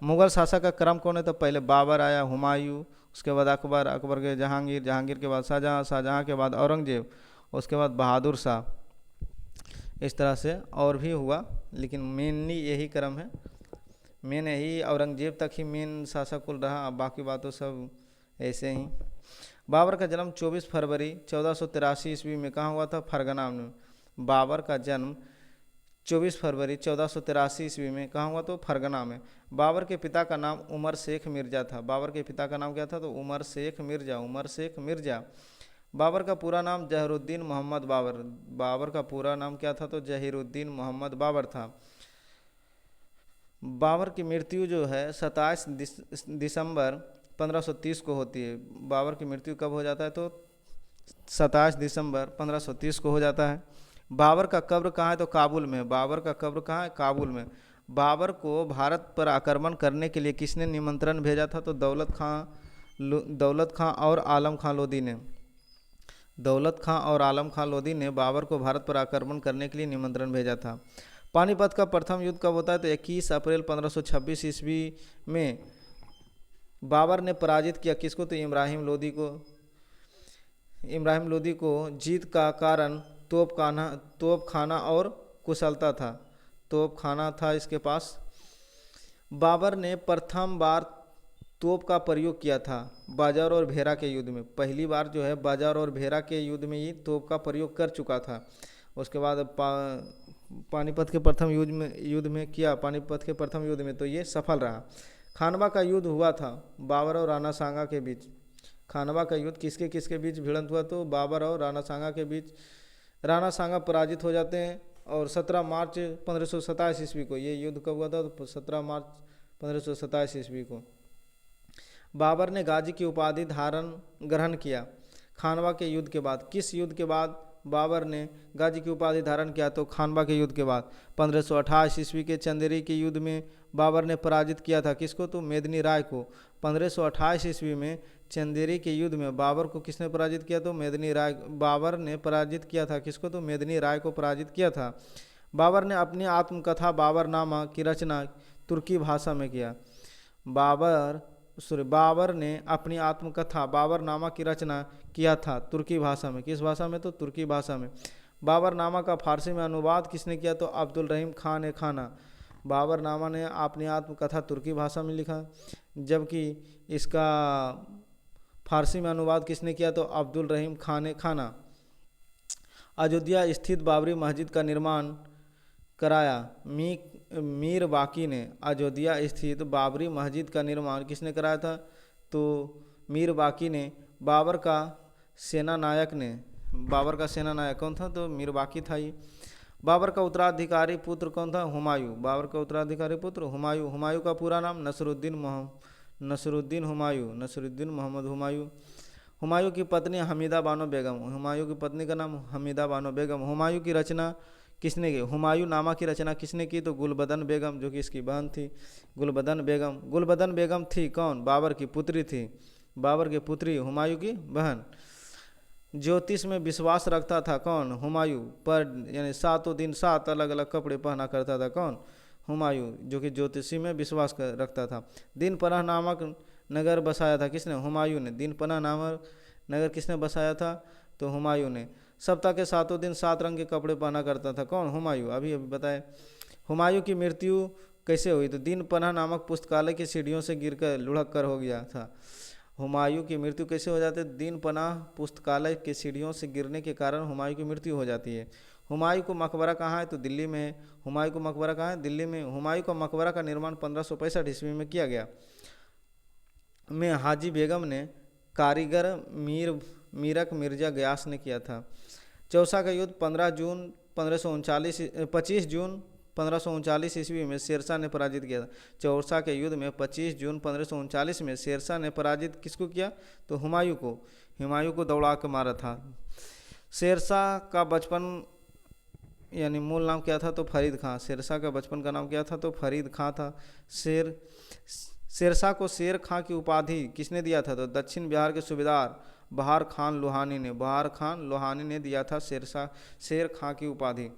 मुगल शासक का क्रम कौन है? तो पहले बाबर आया, हुमायूं, उसके बाद अकबर, अकबर के जहांगीर, जहांगीर के बाद शाहजहाँ, शाहजहाँ के बाद औरंगजेब, उसके बाद बहादुर शाह। इस तरह से और भी हुआ, लेकिन मेनली यही क्रम है। मेन यही औरंगजेब तक ही मेन शासक कुल रहा, बाकी बातों सब ऐसे ही। बाबर का जन्म 24 फरवरी 1483 ईस्वी में कहाँ हुआ था? फरगना में। बाबर का जन्म 24 फरवरी 1483 ईस्वी में कहाँ हुआ? तो फरगना में। बाबर के पिता का नाम उमर शेख मिर्ज़ा था। बाबर के पिता का नाम क्या था? तो उमर शेख मिर्ज़ा। बाबर का पूरा नाम जहीरुद्दीन मोहम्मद बाबर। बाबर का पूरा नाम क्या था? तो जहीरुद्दीन मोहम्मद बाबर था। बाबर की मृत्यु जो है 27 दिसंबर 1530 को होती है। बाबर की मृत्यु कब हो जाता है? तो 27 दिसंबर 1530 को हो जाता है। बाबर का कब्र कहाँ है? तो काबुल में। बाबर का कब्र कहाँ है? काबुल में। बाबर को भारत पर आक्रमण करने के लिए किसने निमंत्रण भेजा था? तो दौलत खां और आलम खां लोधी ने। दौलत खां और आलम खां लोधी ने बाबर को भारत पर आक्रमण करने के लिए निमंत्रण भेजा था। पानीपत का प्रथम युद्ध कब होता है? तो 21 अप्रैल 1526 ईस्वी में बाबर ने पराजित किया किसको? तो इब्राहिम लोदी को। जीत का कारण तोपखाना और कुशलता था। तोपखाना था इसके पास। बाबर ने प्रथम बार तोप का प्रयोग किया था बाजार और भेरा के युद्ध में। पहली बार जो है बाजार और भेरा के युद्ध में ही तोप का प्रयोग कर चुका था। उसके बाद पानीपत के प्रथम युद्ध में किया। पानीपत के प्रथम युद्ध में तो ये सफल रहा। खानवा का युद्ध हुआ था बाबर और राणा सांगा के बीच। खानवा का युद्ध किसके बीच भिड़ंत हुआ? तो बाबर और राणा सांगा के बीच। राणा सांगा पराजित हो जाते हैं और 17 मार्च 1527 ईस्वी को ये युद्ध कब हुआ था? तो 17 मार्च 1527 ईस्वी को बाबर ने गाजी की उपाधि ग्रहण किया। खानवा के युद्ध के बाद। किस युद्ध के बाद बाबर ने गाजी की उपाधि धारण किया? तो खानवा के युद्ध के बाद। 1528 ईस्वी के चंदेरी के युद्ध में बाबर ने पराजित किया था किसको? तो मेदिनी राय को। 1528 ईस्वी में चंदेरी के युद्ध में बाबर को किसने पराजित किया? तो मेदिनी राय। बाबर ने पराजित किया था किसको? तो मेदिनी राय को पराजित किया था। बाबर ने अपनी आत्मकथा बाबरनामा की रचना तुर्की भाषा में किया। बाबर ने अपनी आत्मकथा बाबरनामा की रचना किया था तुर्की भाषा में। किस भाषा में? तो तुर्की भाषा में। बाबरनामा का फारसी में अनुवाद किसने किया? तो अब्दुल रहीम खान ए खाना। बाबरनामा ने अपनी आत्मकथा तुर्की भाषा में लिखा, जबकि इसका फारसी में अनुवाद किसने किया? तो अब्दुल रहीम खान ए खाना। अयोध्या स्थित बाबरी मस्जिद का निर्माण कराया मीर बाकी ने। अयोध्या स्थित बाबरी मस्जिद का निर्माण किसने कराया था? तो मीर बाकी ने। बाबर का सेनानायक कौन था? तो मीर बाकी था ही। बाबर का उत्तराधिकारी पुत्र कौन था? हुमायूं। बाबर का उत्तराधिकारी पुत्र हुमायूं। हुमायूं का पूरा नाम नसरुद्दीन मोहम्मद हुमायूं। हुमायूं की पत्नी हमीदा बानो बेगम। हुमायूं की पत्नी का नाम हमीदा बानो बेगम। हुमायूं की रचना किसने की? हुमायूं नामा की रचना किसने की? तो गुलबदन बेगम, जो कि इसकी बहन थी गुलबदन बेगम। गुलबदन बेगम थी कौन? बाबर की पुत्री थी। बाबर की पुत्री, हुमायूं की बहन। ज्योतिष में विश्वास रखता था कौन? हुमायूं। पर यानी सातों दिन 7 अलग अलग कपड़े पहना करता था कौन? हुमायूं, जो कि ज्योतिषी में विश्वास रखता था। दीनपनाह नामक नगर बसाया था किसने? हुमायूं ने। दीनपनाह नामक नगर किसने बसाया था? तो हुमायूं ने। सप्ताह के 7 दिन 7 रंग के कपड़े पहना करता था कौन? हुमायूं। अभी अभी बताए। हुमायूं की मृत्यु कैसे हुई? तो दीनपनाह नामक पुस्तकालय की सीढ़ियों से गिरकर लुढ़क कर हो गया था। हुमायूं की मृत्यु कैसे हो जाती है? दीनपनाह पुस्तकालय की सीढ़ियों से गिरने के कारण हुमायूं की मृत्यु हो जाती है। हुमायूं को मकबरा कहाँ है? तो दिल्ली में है। हुमायूं को मकबरा कहाँ है? दिल्ली में। हुमायूं का मकबरा का निर्माण 1565 ईस्वी में किया गया। में हाजी बेगम ने, कारीगर मीरक मिर्जा गयास ने किया था। चौसा का युद्ध 25 जून 1539 ईस्वी में शेरशाह ने पराजित किया था। चौसा के युद्ध में 25 जून 1539 में शेरशाह ने पराजित किसको किया? तो हुमायूं को। हुमायूं को दौड़ा के मारा था। शेरशाह का बचपन यानी मूल नाम क्या था? तो फरीद खां। शेरशाह का बचपन का नाम क्या था? तो फरीद खां था। शेरशाह को शेर खां की उपाधि किसने दिया था? तो दक्षिण बिहार के सूबेदार बहार खान लोहानी ने दिया था शेर खां की उपाधि।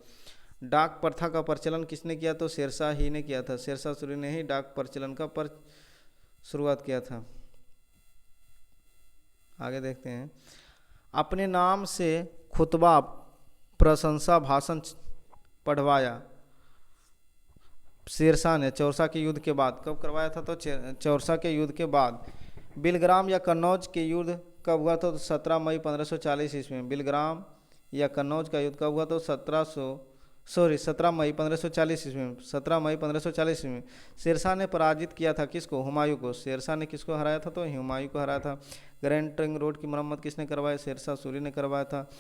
डाक प्रथा का प्रचलन किसने किया? तो शेरशाह ही ने किया था। शेरशाह सूरी ने ही डाक प्रचलन का शुरुआत किया था। आगे देखते हैं। अपने नाम से खुतबा प्रशंसा भाषण पढ़वाया शेरशाह ने चौसा के युद्ध के बाद। कब करवाया था? तो चौसा के युद्ध के बाद। बिलग्राम या कन्नौज के युद्ध कब हुआ था? तो 17 मई 1540 ईस्वी में। बिलग्राम या कन्नौज का युद्ध कब हुआ? तो 17 मई 1540 ईस्वी में। 17 मई 1540 ईस्वी में। शेरशाह ने पराजित किया था किसको? हुमायूं को। शेरशाह ने किसको हराया था? तो हुमायूं को हराया था। ग्रैंड ट्रंक रोड की मरम्मत किसने करवाया? शेरशाह सूरी ने करवाया था।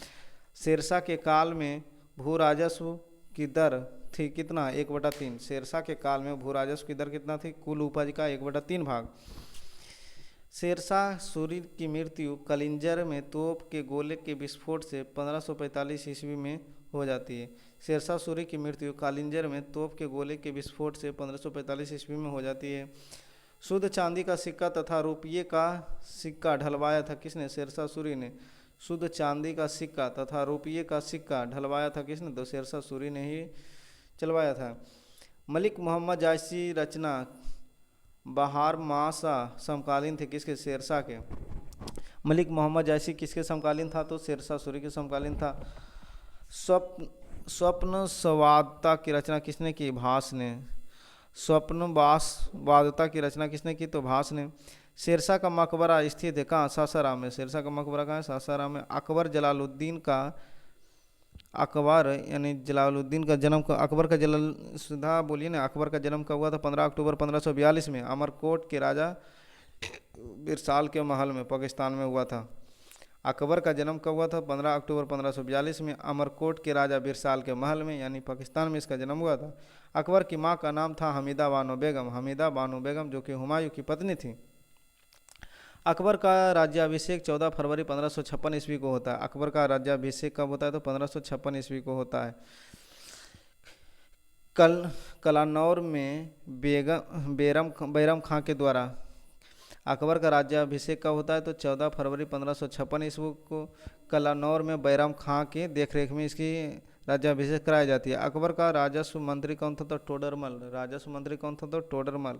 शेरशाह के काल में भू राजस्व की दर थी कितना? 1/3। शेरशाह के काल में भू राजस्व की दर कितना थी? कुल उपज का 1/3 भाग। शेरशाह सूरी की मृत्यु कलिंजर में तोप के गोले के विस्फोट से 1545 ईस्वी में हो जाती है। शेरशाह सूरी की मृत्यु कालिंजर में तोप के गोले के विस्फोट से 1545 ईस्वी में हो जाती है। शुद्ध चांदी का सिक्का तथा रुपये का सिक्का ढलवाया था किसने? शेरशाह सूरी ने। शुद्ध चांदी का सिक्का तथा रुपये का सिक्का ढलवाया था किसने? तो शेरशाह सूरी ने ही चलवाया था। मलिक मोहम्मद जायसी रचना बहार मासा समकालीन थे किसके? शेरशाह के। मलिक मोहम्मद जायसी किसके समकालीन था? तो शेरशाह सूरी के समकालीन था। स्वप्न संवादता की रचना किसने की? भास ने। स्वप्नवादता की रचना किसने की? तो भास ने। शेरशाह का मकबरा स्थित है कहाँ? सासाराम में। शेरशाह का मकबरा कहाँ है? सासाराम में। अकबर यानी जलालुद्दीन का जन्म अकबर का सीधा बोलिए ना, अकबर का जन्म कब हुआ था? 15 अक्टूबर 1542 में अमरकोट के राजा बिरसाल के महल में पाकिस्तान में हुआ था। अकबर का जन्म कब हुआ था? 15 अक्टूबर 1542 में अमरकोट के राजा बिरसाल के महल में यानी पाकिस्तान में इसका जन्म हुआ था। अकबर की माँ का नाम था हमीदा बानो बेगम, जो कि हुमायूं की पत्नी थी। अकबर का राज्याभिषेक 14 फरवरी 1556 ईस्वी को होता है। अकबर का राज्याभिषेक कब होता है? तो 1556 ईस्वी को होता है। कलानौर में बैरम खां के द्वारा अकबर का राज्याभिषेक कब होता है? तो 14 फरवरी 1556 ईस्वी को कलानौर में बैरम खां की देखरेख में इसकी राज्याभिषेक कराई जाती है। अकबर का राजस्व मंत्री कौन था? तो टोडरमल। राजस्व मंत्री कौन था? तो टोडरमल।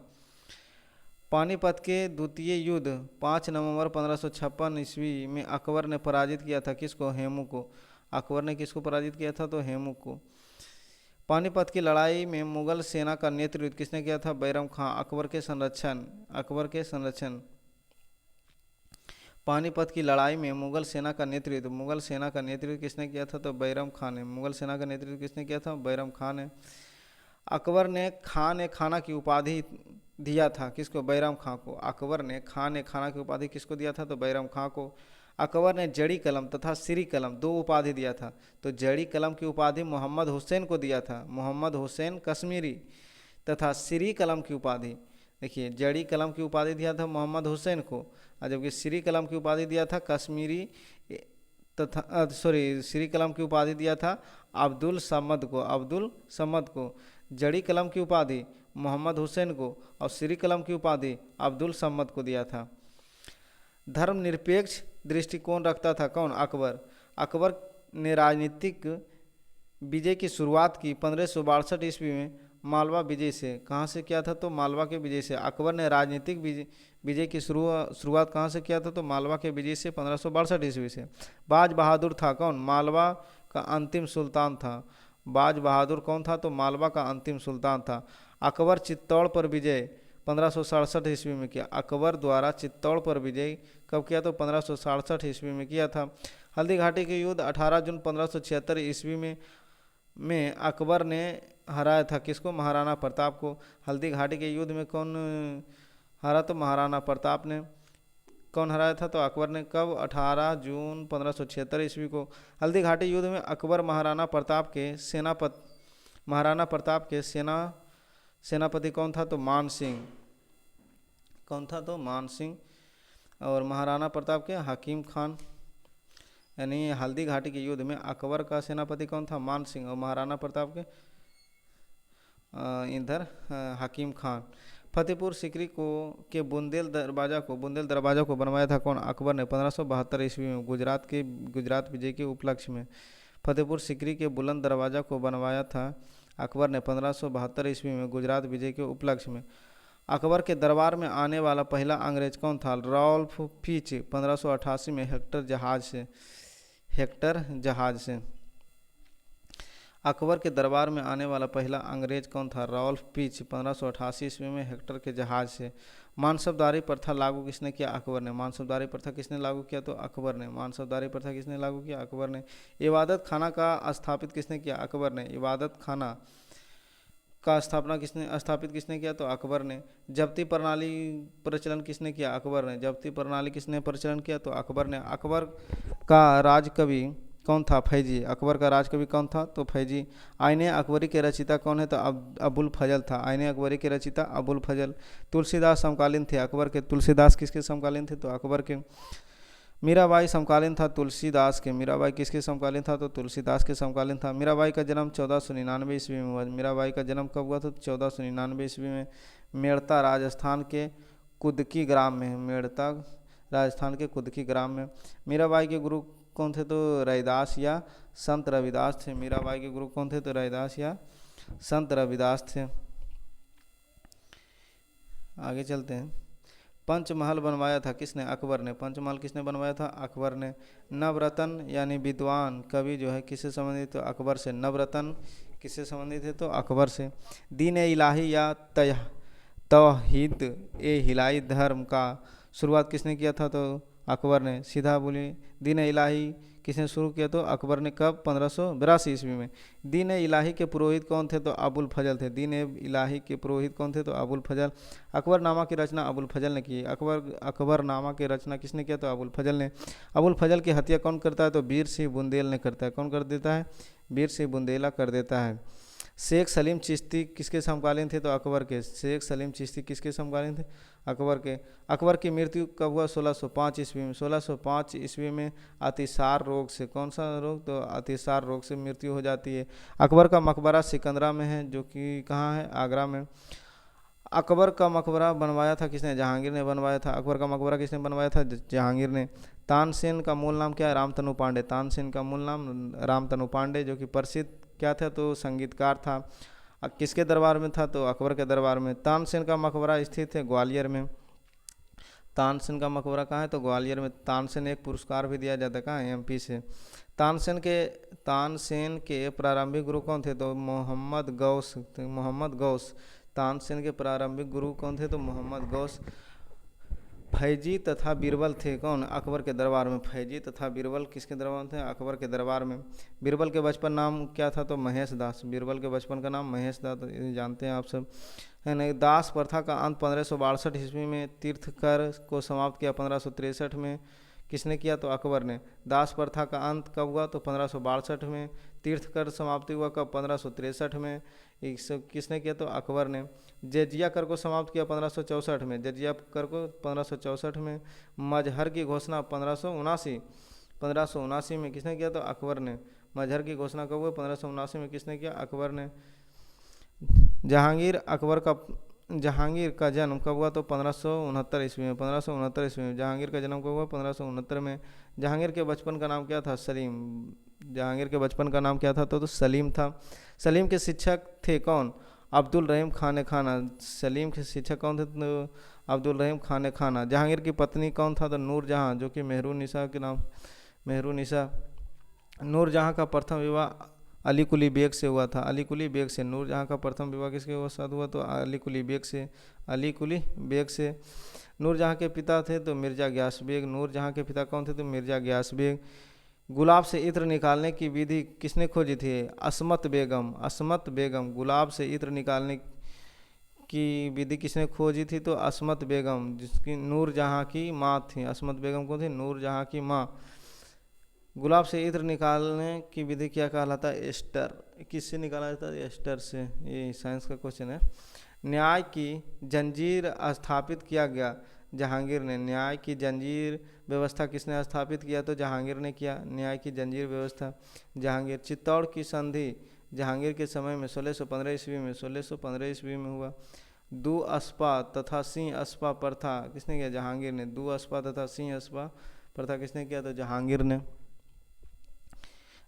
पानीपत के द्वितीय युद्ध 5 नवंबर 1556 ईस्वी में अकबर ने पराजित किया था किसको? हेमू को। अकबर ने किसको पराजित किया था? तो हेमू को। पानीपत की लड़ाई में मुगल सेना का नेतृत्व किसने किया था? बैरम खां। अकबर के संरक्षण पानीपत की लड़ाई में मुगल सेना का नेतृत्व किसने किया था? तो बैरम खान ने। मुगल सेना का नेतृत्व किसने किया था? बैरम खान ने। अकबर ने खाना की उपाधि दिया था किसको? बैरम खां को। अकबर ने खाना की उपाधि किसको दिया था? तो बैरम खां को। अकबर ने जड़ी कलम तथा सिरी कलम 2 उपाधि दिया था। तो जड़ी कलम की उपाधि मोहम्मद हुसैन को दिया था, मोहम्मद हुसैन कश्मीरी, तथा सिरी कलम की उपाधि, देखिए जड़ी कलम की उपाधि दिया था मोहम्मद हुसैन को, और जबकि सिरी कलम की उपाधि दिया था कश्मीरी तथा सिरी कलम की उपाधि दिया था अब्दुल समद को। जड़ी कलम की उपाधि मोहम्मद हुसैन को और सिरी कलम की उपाधि अब्दुल समद को दिया था। धर्मनिरपेक्ष दृष्टिकोण रखता था कौन? अकबर। अकबर ने राजनीतिक विजय की शुरुआत की 1562 ईस्वी में मालवा विजय से। कहाँ से किया था? तो मालवा के विजय से। अकबर ने राजनीतिक विजय की शुरुआत कहाँ से किया था? तो मालवा के विजय से 1562 ईस्वी से। बाज बहादुर था कौन? मालवा का अंतिम सुल्तान था। बाज बहादुर कौन था? तो मालवा का अंतिम सुल्तान था। अकबर चित्तौड़ पर विजय 1567 ईस्वी में किया। अकबर द्वारा चित्तौड़ पर विजय कब किया? तो 1567 ईस्वी में किया था। हल्दी घाटी के युद्ध 18 जून 1576 ईस्वी में अकबर ने हराया था। किसको? महाराणा प्रताप को। हल्दी घाटी के युद्ध में कौन हारा? तो महाराणा प्रताप ने। कौन हराया था? तो अकबर ने। कब? 18 जून 1576 ईस्वी को। हल्दी घाटी युद्ध में अकबर महाराणा प्रताप के सेनापति कौन था? तो मान सिंह। कौन था? तो मान सिंह। और महाराणा प्रताप के हकीम खान। यानी हल्दी घाटी के युद्ध में अकबर का सेनापति कौन था? मान सिंह। और महाराणा प्रताप के इधर हकीम खान। फतेहपुर सीकरी के बुंदेल दरवाजा को बनवाया था कौन? अकबर ने 1572 ईस्वी में गुजरात विजय के उपलक्ष्य में। फतेहपुर सीकरी के बुलंद दरवाजा को बनवाया था अकबर ने 1572 ईस्वी में गुजरात विजय के उपलक्ष्य में। अकबर के दरबार में आने वाला पहला अंग्रेज कौन था? रॉल्फ फिच 1588 में हेक्टर जहाज से। अकबर के दरबार में आने वाला पहला अंग्रेज कौन था? रॉल्फ पिच 1588 ईस्वी में हेक्टर के जहाज से। मानसबदारी प्रथा लागू किसने किया? अकबर ने। मानसबदारी प्रथा किसने लागू किया? तो अकबर ने। मानसबदारी प्रथा किसने लागू किया? अकबर ने। इबादत खाना का स्थापित किसने किया? अकबर ने। इबादत खाना का स्थापित किसने किया? तो अकबर ने। जब्ती प्रणाली प्रचलन किसने किया? अकबर ने। जब्ती प्रणाली किसने प्रचलन किया? तो अकबर ने। अकबर का राजकवि कौन था? फैजी। अकबर का राजकवि कौन था? तो फैजी। आईने अकबरी के रचयिता कौन है? तो अबुल फजल था। आईने अकबरी के रचयिता अबुल फजल। तुलसीदास समकालीन थे अकबर के। तुलसीदास किसके समकालीन थे? तो अकबर के। मीराबाई समकालीन था तुलसीदास के। मीराबाई किसके समकालीन था? तो तुलसीदास के समकालीन था। मीराबाई का जन्म 1499 ईस्वी में हुआ। मीराबाई का जन्म कब हुआ था? 1499 ईस्वी में। मेड़ता राजस्थान के कुदकी ग्राम में। मेड़ता राजस्थान के कुदकी ग्राम में। मीराबाई के गुरु कौन थे? तो रैदास या संत रविदास थे। मीराबाई के गुरु कौन थे? तो रैदास या संत रविदास थे। आगे चलते हैं। पंचमहल बनवाया था किसने? अकबर ने। पंचमहल किसने बनवाया था? अकबर ने। नवरत्न यानी विद्वान कवि जो है किससे संबंधित? तो अकबर से। नवरत्न किससे संबंधित है? तो अकबर से। दीन ए इलाही या तौहीद ए हिलाई धर्म का शुरुआत किसने किया था? तो अकबर ने। सीधा बोलिए। दीन ए इलाही किसने शुरू किया? तो अकबर ने। कब? 1582 ईस्वी में। दीन ए इलाही के पुरोहित कौन थे? तो अबुल फजल थे। दीन ए इलाही के पुरोहित कौन थे? तो अबुल फजल। अकबरनामा की रचना अबुल फजल ने की। अकबरनामा की रचना किसने किया? तो अबुल फजल ने। अबुल फजल की हत्या कौन करता है? तो वीर सिंह बुंदेल ने करता है। कौन कर देता है? वीर सिंह बुंदेला कर देता है। शेख सलीम चिश्ती किसके समकालीन थे? तो अकबर के। शेख सलीम चिश्ती किसके समकालीन थे? अकबर के। अकबर की मृत्यु कब हुआ? 1605 ईस्वी में। 1605 ईस्वी में अतिसार रोग से। कौन सा रोग? तो अतिसार रोग से मृत्यु हो जाती है। अकबर का मकबरा सिकंदरा में है, जो कि कहाँ है? आगरा में। अकबर का मकबरा बनवाया था किसने? जहांगीर ने बनवाया था। अकबर का मकबरा किसने बनवाया था? जहांगीर ने। तानसेन का मूल नाम क्या है? रामतनु पांडे। तानसेन का मूल नाम रामतनु पांडे, जो कि प्रसिद्ध क्या था? तो संगीतकार था। किसके दरबार में था? तो अकबर के दरबार में। तानसेन का मकबरा स्थित है ग्वालियर में। तानसेन का मकबरा कहाँ है? तो ग्वालियर में। तानसेन एक पुरस्कार भी दिया जाता है, कहाँ? एमपी से। तानसेन के प्रारंभिक गुरु कौन थे? तो मोहम्मद गौस। तानसेन के प्रारंभिक गुरु कौन थे? तो मोहम्मद गौस। फैजी तथा बीरबल थे कौन? अकबर के दरबार में। फैजी तथा बीरबल किसके दरबार में थे? अकबर के दरबार में। बीरबल के बचपन नाम क्या था? तो महेश दास। बीरबल के बचपन का नाम महेश दास, जानते हैं आप सब, है ना। दास प्रथा का अंत 1562 ईस्वी में। तीर्थकर को समाप्त किया 1563 में। किसने किया? तो अकबर ने। दास प्रथा का अंत कब हुआ? तो 1562 में। तीर्थकर समाप्ति हुआ कब? 1563 में। किसने किया? तो अकबर ने। जजिया कर को समाप्त किया 1564 में। जजिया कर को 1564 में। मजहर की घोषणा 1579 में किसने किया? तो अकबर ने। मजहर की घोषणा कब हुआ? 1579 में। किसने किया? अकबर ने। जहांगीर जहांगीर का जन्म कब हुआ? तो 1569 ईस्वी में। 1569 ईस्वी में जहांगीर का जन्म कब हुआ? 1569 में। जहांगीर के बचपन का नाम क्या था? सलीम। जहांगीर के बचपन का नाम क्या था? तो सलीम था। सलीम के शिक्षक थे कौन? अब्दुल रहीम खान खाना। सलीम के शिक्षक कौन थे? तो अब्दुल रहीम खान खाना। जहांगीर की पत्नी कौन था? तो नूर जहाँ, जो कि मेहरुन्निसा के नाम, मेहरुन्निसा। नूरजहाँ का प्रथम विवाह अली कुली बेग से हुआ था। अली कुली बेग से। नूरजहाँ का प्रथम विवाह किसके साथ हुआ? तो अली कुली बेग से। अली कुली बेग से। नूरजहाँ के पिता थे तो मिर्ज़ा गयास बेग। नूरजहाँ के पिता कौन थे? तो मिर्ज़ा गयास बेग। गुलाब से इत्र निकालने की विधि किसने खोजी थी? असमत बेगम। असमत बेगम। गुलाब से इत्र निकालने की विधि किसने खोजी थी? तो असमत बेगम, जिसकी नूरजहाँ की माँ थी। असमत बेगम कौन थी? नूरजहाँ की माँ। गुलाब से इत्र निकालने की विधि क्या कहलाता है? एस्टर। किससे निकाला जाता है? एस्टर से। ये साइंस का क्वेश्चन है। न्याय की जंजीर स्थापित किया गया जहांगीर ने। न्याय की जंजीर व्यवस्था किसने स्थापित किया? तो जहांगीर ने किया न्याय की जंजीर व्यवस्था। जहांगीर। चित्तौड़ की संधि जहांगीर के समय में 1615 ईस्वी में, 1615 ईस्वी में हुआ। दू अस्पा तथा सिंह अस्पा प्रथा किसने किया? जहांगीर ने। दू अस्पा तथा सिंह अस्पा प्रथा किसने किया? तो जहांगीर ने।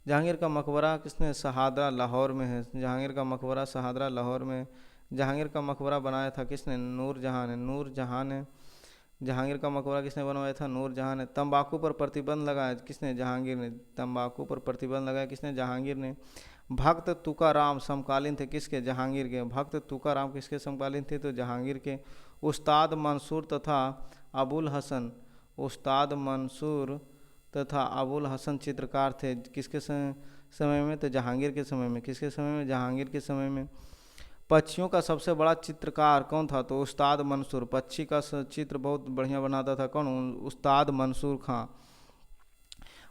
जहांगीर का मकबरा किसने? शहादरा लाहौर में है। जहांगीर का मकबरा शहादरा लाहौर में। जहांगीर का मकबरा बनाया था किसने? नूरजहाँ ने। नूरजहाँ ने। जहांगीर का मकबरा किसने बनवाया था? नूरजहाँ ने। तंबाकू पर प्रतिबंध लगाया किसने? जहांगीर ने। तंबाकू पर प्रतिबंध लगाया किसने? जहांगीर ने। भक्त तुकाराम समकालीन थे किसके? जहांगीर के। भक्त तुकाराम किसके समकालीन थे? तो जहांगीर के। उस्ताद मंसूर तथा अबुल हसन। उस्ताद मंसूर तथा अबुल हसन चित्रकार थे किसके समय में? तो जहांगीर के समय में। किसके समय में? जहांगीर के समय में। पक्षियों का सबसे बड़ा चित्रकार कौन था? तो उस्ताद मंसूर। पक्षी का चित्र बहुत बढ़िया बनाता था कौन? उस्ताद मंसूर खां।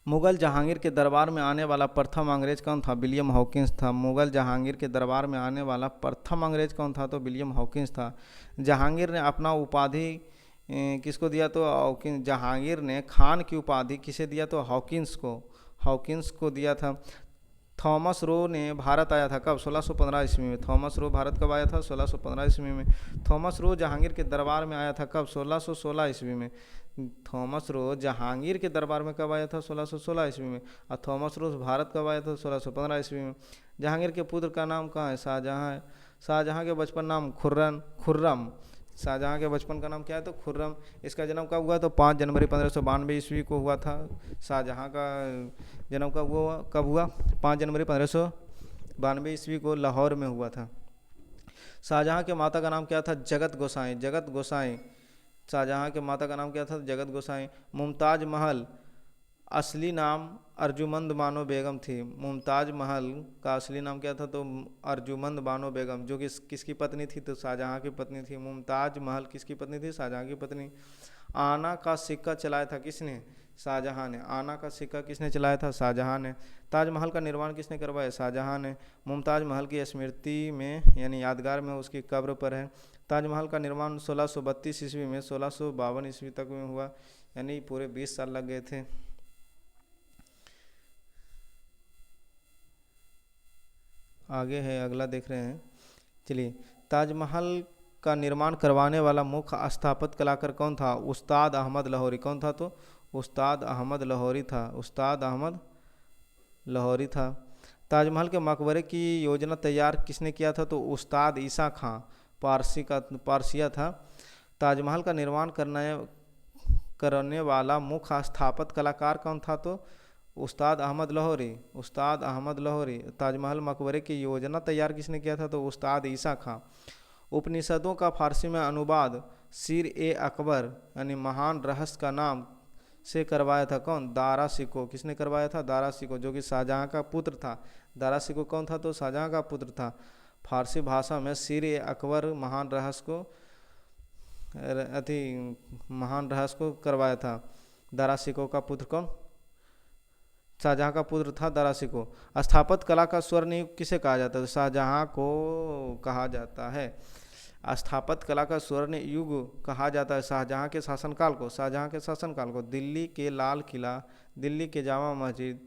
मुगल जहांगीर के दरबार में आने वाला प्रथम अंग्रेज कौन था? विलियम हॉकिंस था। मुगल जहांगीर के दरबार में आने वाला प्रथम अंग्रेज कौन था? तो विलियम हॉकिंस था। जहांगीर ने अपना उपाधि किसको दिया? तो हॉकिंस। जहांगीर ने खान की उपाधि किसे दिया? तो हॉकिंस को। हॉकिंस को दिया था। थॉमस रो ने भारत आया था कब? 1615 ईस्वी में। थॉमस रो भारत कब आया था? 1615 ईस्वी में। थॉमस रो जहांगीर के दरबार में आया था कब? 1616 ईस्वी में। थॉमस रो जहांगीर के दरबार में कब आया था? 1616 ईस्वी में। और थॉमस रो भारत कब आया था? 1615 ईस्वी में। जहांगीर के पुत्र का नाम कहाँ है? शाहजहाँ है। शाहजहाँ के बचपन नाम खुर्रम। शाहजहाँ के बचपन का नाम क्या है? तो खुर्रम। इसका जन्म कब हुआ? तो 5 जनवरी 1592 ईस्वी को हुआ था। शाहजहाँ का जन्म कब हुआ? 5 जनवरी 1592 ईस्वी को लाहौर में हुआ था। शाहजहाँ के माता का नाम क्या था? जगत गोसाई। जगत गोसाई। शाहजहाँ के माता का नाम क्या था? जगत गोसाई। मुमताज महल असली नाम अर्जुमंद बानो बेगम थी। मुमताज महल का असली नाम क्या था? तो अर्जुमंद बानो बेगम, जो कि किसकी पत्नी थी? तो शाहजहाँ की पत्नी थी। मुमताज महल किसकी पत्नी थी? शाहजहाँ की पत्नी। आना का सिक्का चलाया था किसने? शाहजहाँ ने। आना का सिक्का किसने चलाया था? शाहजहाँ ने। ताजमहल का निर्माण किसने करवाया? शाहजहाँ ने। मुमताज महल की स्मृति में यानी यादगार में उसकी कब्र पर है। ताजमहल का निर्माण 1632 ईस्वी में 1652 ईस्वी तक में हुआ, यानी पूरे 20 साल लग गए थे। आगे है, अगला देख रहे हैं। चलिए, ताजमहल का निर्माण करवाने वाला मुख्य स्थापत्य कलाकार कौन था? उस्ताद अहमद लाहौरी। कौन था? तो उस्ताद अहमद लाहौरी था। उस्ताद अहमद लाहौरी था। ताजमहल के मकबरे की योजना तैयार किसने किया था? तो उस्ताद ईसा खां पारसिया था। ताजमहल का निर्माण करने वाला मुख्य स्थापत्य कलाकार कौन था? तो उस्ताद अहमद लाहौरी। उस्ताद अहमद लाहौरी। ताजमहल मकबरे की योजना तैयार किसने किया था? तो उस्ताद ईसा खां। उपनिषदों का फारसी में अनुवाद सिर ए अकबर यानी महान रहस्य का नाम से करवाया था कौन? दारा शिकोह। किसने करवाया था? दारा शिकोह, जो कि शाहजहाँ का पुत्र था। दारा शिकोह कौन था? तो शाहजहाँ का पुत्र था। फारसी भाषा में सिर ए अकबर महान रहस्य को करवाया था। दारा शिकोह का पुत्र कौन? शाहजहाँ का पुत्र था दारा शिकोह। स्थापत्य कला का स्वर्ण युग किसे कहा जाता है? शाहजहाँ को कहा जाता है। स्थापत्य कला का स्वर्ण युग कहा जाता है शाहजहाँ के शासनकाल को। शाहजहाँ के शासनकाल को। दिल्ली के लाल किला, दिल्ली के जामा मस्जिद,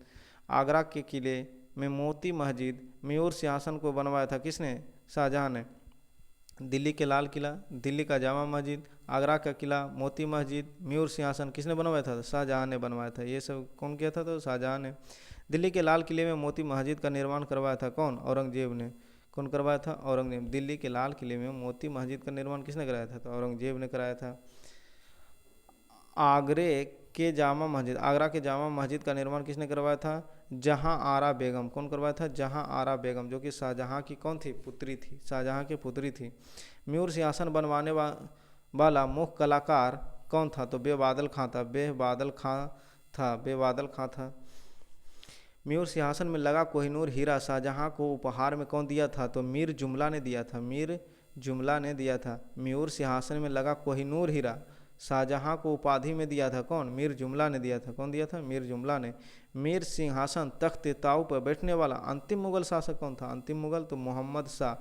आगरा के किले में मोती मस्जिद, मयूर सिंहासन को बनवाया था किसने? शाहजहाँ ने। दिल्ली के लाल किला, दिल्ली का जामा मस्जिद, आगरा का किला, मोती मस्जिद, मयूर सिंहासन किसने बनवाया था? शाहजहाँ ने बनवाया था। ये सब कौन किया था? तो शाहजहाँ ने। दिल्ली के लाल किले में मोती मस्जिद का निर्माण करवाया था कौन? औरंगजेब ने। कौन करवाया था? औरंगजेब। दिल्ली के लाल किले में मोती मस्जिद का निर्माण किसने कराया था? तो औरंगजेब ने कराया था। आगरे के जामा मस्जिद, आगरा के जामा मस्जिद का निर्माण किसने करवाया था? जहां आरा बेगम। कौन करवाया था? जहां आरा बेगम, जो कि शाहजहां की कौन थी? पुत्री थी, शाहजहां की पुत्री थी। मयूर सिंहासन बनवाने वाला मुख्य कलाकार कौन था? तो बेबादल खां था, बेबादल खां था, बेबादल खां था। मयूर सिंहासन में लगा कोहिनूर हीरा शाहजहां को उपहार में कौन दिया था? तो मीर जुमला ने दिया था, मीर जुमला ने दिया था। मयूर सिंहासन में लगा कोहिनूर हीरा शाहजहां को उपाधि में दिया था कौन? मीर जुमला ने दिया था। कौन दिया था? मीर जुमला ने। मीर सिंहासन तख्त ताऊ पर बैठने वाला अंतिम मुगल शासक कौन था? अंतिम मुगल तो मोहम्मद शाह।